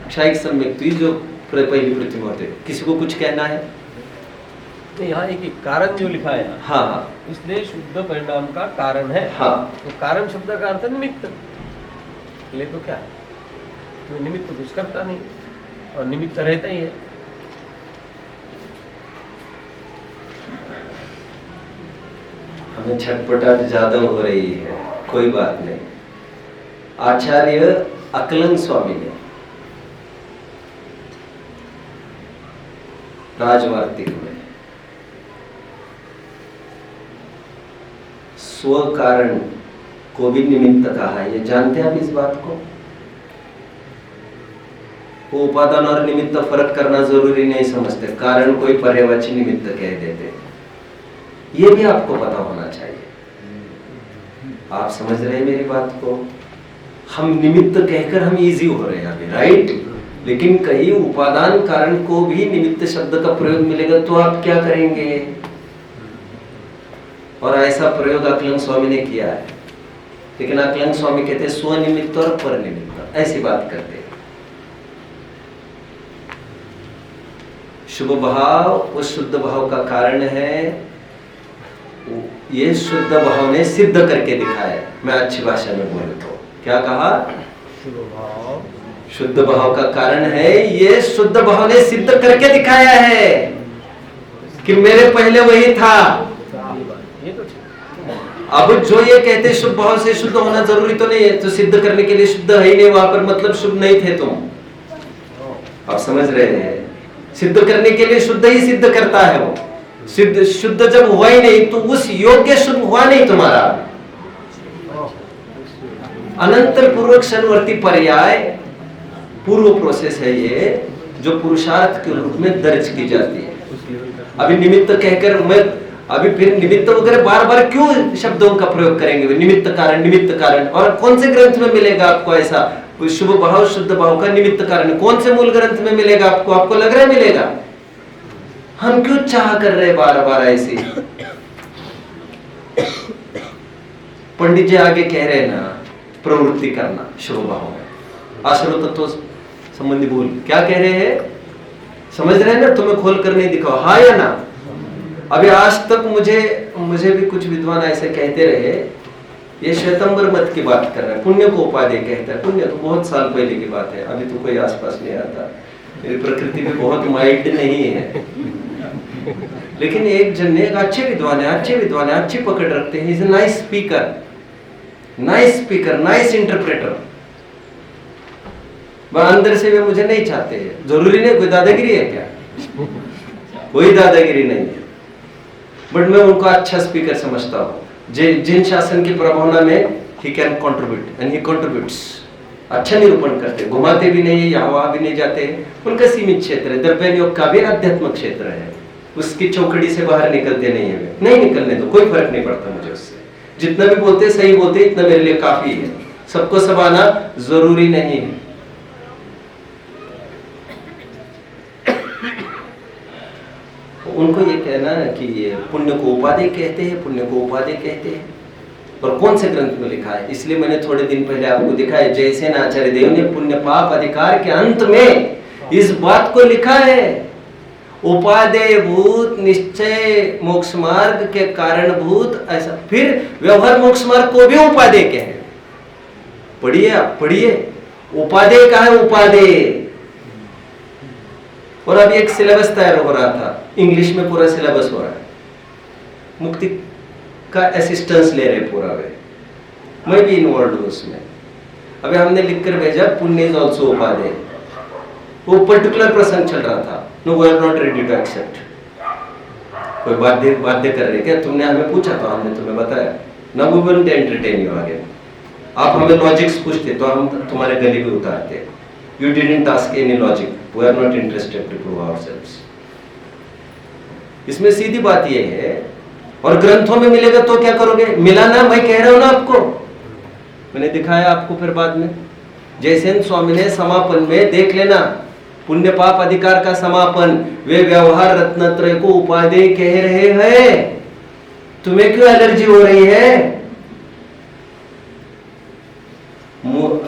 क्षायिक सम्यक जो पहली पृथ्वी में होते, किसी को कुछ कहना है? नहीं, यहाँ एक कारण जो लिखा है यहाँ, हाँ इसलिए शुद्ध परिणाम का कारण है। हाँ, तो कारण शब्द का अर्थ निमित्त, ले तो क्या है, तो निमित्त कुछ करता नहीं और निमित्त रहता ही है। हमें छटपटाहट ज्यादा हो रही है, कोई बात नहीं। आचार्य अकलन स्वामी ने राजवार्तिक में स्व कारण को भी निमित्त कहा है। ये जानते हैं आप इस बात को? वो उपादान और निमित्त फर्क करना जरूरी नहीं समझते, कारण कोई पर्यायवाची निमित्त कह देते। ये भी आपको पता होना चाहिए। आप समझ रहे हैं मेरी बात को? हम निमित्त कहकर हम इजी हो रहे हैं अभी, राइट? लेकिन कहीं उपादान कारण को भी निमित्त शब्द का प्रयोग मिलेगा तो आप क्या करेंगे? और ऐसा प्रयोग अकलन स्वामी ने किया है, लेकिन अकलन स्वामी कहते हैं स्वनिमित्त और परनिमित्त, ऐसी बात करते हैं। शुभ भाव उस शुद्ध भाव का कारण है, ये शुद्ध भाव ने सिद्ध करके दिखाया। मैं अच्छी भाषा में बोलूं तो क्या कहा? शुद्ध भाव का कारण है, ये शुद्ध भाव ने सिद्ध करके दिखाया है कि मेरे पहले वही था। ये तो अब जो ये कहते शुभ भाव से शुद्ध होना जरूरी तो नहीं है, तो सिद्ध करने के लिए शुद्ध है ही नहीं वहां पर, मतलब शुभ नहीं थे तुम। आप समझ रहे हैं? सिद्ध करने के लिए शुद्ध ही सिद्ध करता है वो। सिद्ध शुद्ध जब हुआ ही नहीं तो उस योग्य शुद्ध हुआ नहीं तुम्हारा। अनंतर पूर्वक क्षणवर्ती पर्याय पूर्व प्रोसेस है ये, जो पुरुषार्थ के रूप में दर्ज की जाती है। अभी निमित्त कहकर मैं अभी फिर निमित्त वगैरह बार बार क्यों शब्दों का प्रयोग करेंगे? निमित्त कारण, और कौन से ग्रंथ में मिलेगा आपको ऐसा? शुभ भाव शुद्ध भाव का निमित्त कारण कौन से मूल ग्रंथ में मिलेगा आपको? आपको लग रहा है मिलेगा? हम क्यों चाह कर रहे बार बार ऐसे? पंडित जी आगे कह रहे हैं ना, प्रवृत्ति करना शुभ भाव में, आश्रव तत्व संबंधी भूल। क्या कह रहे हैं? समझ रहे हैं ना? तुम्हें खोल कर नहीं दिखाओ, हाँ या ना? अभी आज तक मुझे भी कुछ विद्वान ऐसे कहते रहे, ये श्वेतंबर मत की बात कर रहे हैं, पुण्य को उपाधि कहता है। पुण्य तो बहुत साल पहले की बात है, अभी तो कोई आसपास नहीं आता। मेरी प्रकृति भी बहुत माइल्ड नहीं है, लेकिन एक जन ने, एक अच्छे विद्वान है, अच्छी पकड़ रखते हैं, is a nice speaker, nice interpreter. वह अंदर से वे मुझे नहीं चाहते हैं, जरूरी नहीं कोई दादागिरी है क्या? कोई दादागिरी नहीं है, बट मैं उनको अच्छा स्पीकर समझता हूँ। जिन शासन की प्रभावना में he can contribute and he contributes. अच्छा निरूपण करते, घुमाते भी नहीं है, यहाँ वहां भी नहीं जाते। उनका सीमित क्षेत्र है, द्रव्य योग का भी आध्यात्मिक क्षेत्र है, उसकी चौकड़ी से बाहर निकलते नहीं है। नहीं निकलने तो कोई फर्क नहीं पड़ता मुझे उससे। जितना भी बोलते सही बोलते, इतना मेरे लिए काफी है। सबको सब आना जरूरी नहीं है। उनको ये कहना कि ये पुण्य को उपाधि कहते हैं, और कौन से ग्रंथ में लिखा है? इसलिए मैंने थोड़े दिन पहले आपको दिखाया, जयसेन आचार्य देव ने पुण्य पाप अधिकार के अंत में इस बात को लिखा है, उपादेय भूत निश्चय मोक्ष मार्ग के कारण भूत, ऐसा। फिर व्यवहार मोक्ष मार्ग को भी उपादेय कहे। पढ़िए आप, पढ़िए, उपादेय का है, उपादेय। और अभी एक सिलेबस तैयार हो रहा था, इंग्लिश में पूरा सिलेबस हो रहा है, मुक्ति का असिस्टेंस ले रहे पूरा वे, मैं भी इन्वॉल्व हूं उसमें। अभी हमने लिखकर भेजा, पुण्य इज ऑल्सो उपादेय। वो पर्टिकुलर प्रसंग चल रहा था, no we are not ready to accept. कोई बाध्य कर रहे क्या? तुमने हमें पूछा तो हमने तुम्हें बताया, ना we won't entertain you again. आप हमें लॉजिक्स पूछते तो हम तुम्हारे गले में उतारते। You didn't ask any logic, we are not interested to prove ourselves. इसमें सीधी बात यह है, और ग्रंथों में मिलेगा तो क्या करोगे? मिला ना, मैं कह रहा हूं ना आपको, मैंने दिखाया आपको फिर बाद में। जयसेन स्वामी ने समापन में देख लेना, पुण्य पाप अधिकार का समापन, वे व्यवहार रत्नत्रय को उपादेय कह रहे हैं। तुम्हें क्यों एलर्जी हो रही है?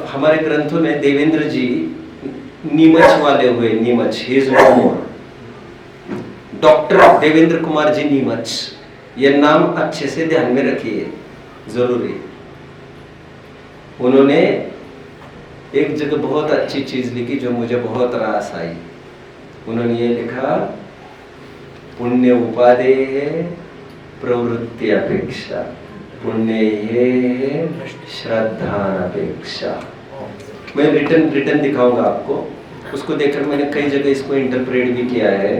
हमारे ग्रंथों में देवेंद्र जी नीमच वाले हुए, Neemuch, he is no more. Doctor Devendra Kumar ji Neemuch, यह नाम अच्छे से ध्यान में रखिए, जरूरी। उन्होंने एक जगह बहुत अच्छी चीज लिखी जो मुझे बहुत रास आई। उन्होंने ये लिखा, पुण्य उपादेय है प्रवृत्ति अपेक्षा, पुण्य है श्रद्धापेक्षा। मैं रिटर्न दिखाऊंगा आपको, उसको देखकर मैंने कई जगह इसको इंटरप्रेट भी किया है।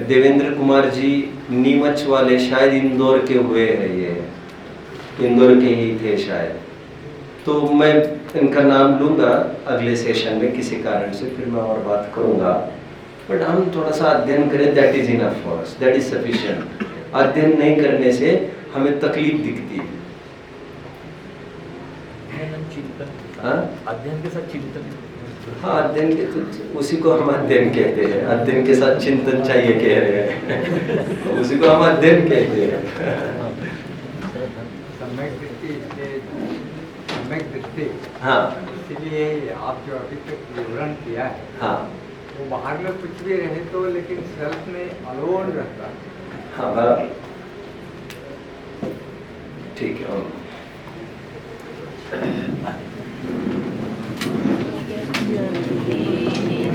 देवेंद्र कुमार जी नीमच वाले, शायद इंदौर के हुए हैं, ये इंदौर के ही थे शायद। तो मैं इनका नाम लूंगा अगले सेशन में किसी कारण से, फिर मैं और बात करूंगा। बट हम थोड़ा सा अध्ययन करें, that is enough for us, that is sufficient. अध्ययन नहीं करने से हमें तकलीफ दिखती है। अध्ययन के साथ चिंतन। हाँ, अध्ययन के तो उसी को हम अध्ययन कहते हैं। अध्ययन के साथ चिंतन चाहिए कह रहे हैं उसी को हम अध्ययन कहते हैं। सम्यक दृष्टि, हाँ, इसीलिए आप जो अभी तक विवरण किया है, हाँ, वो बाहर में कुछ भी रहे तो, लेकिन सेल्फ में अलोन रहता है। हाँ, बराबर, ठीक है।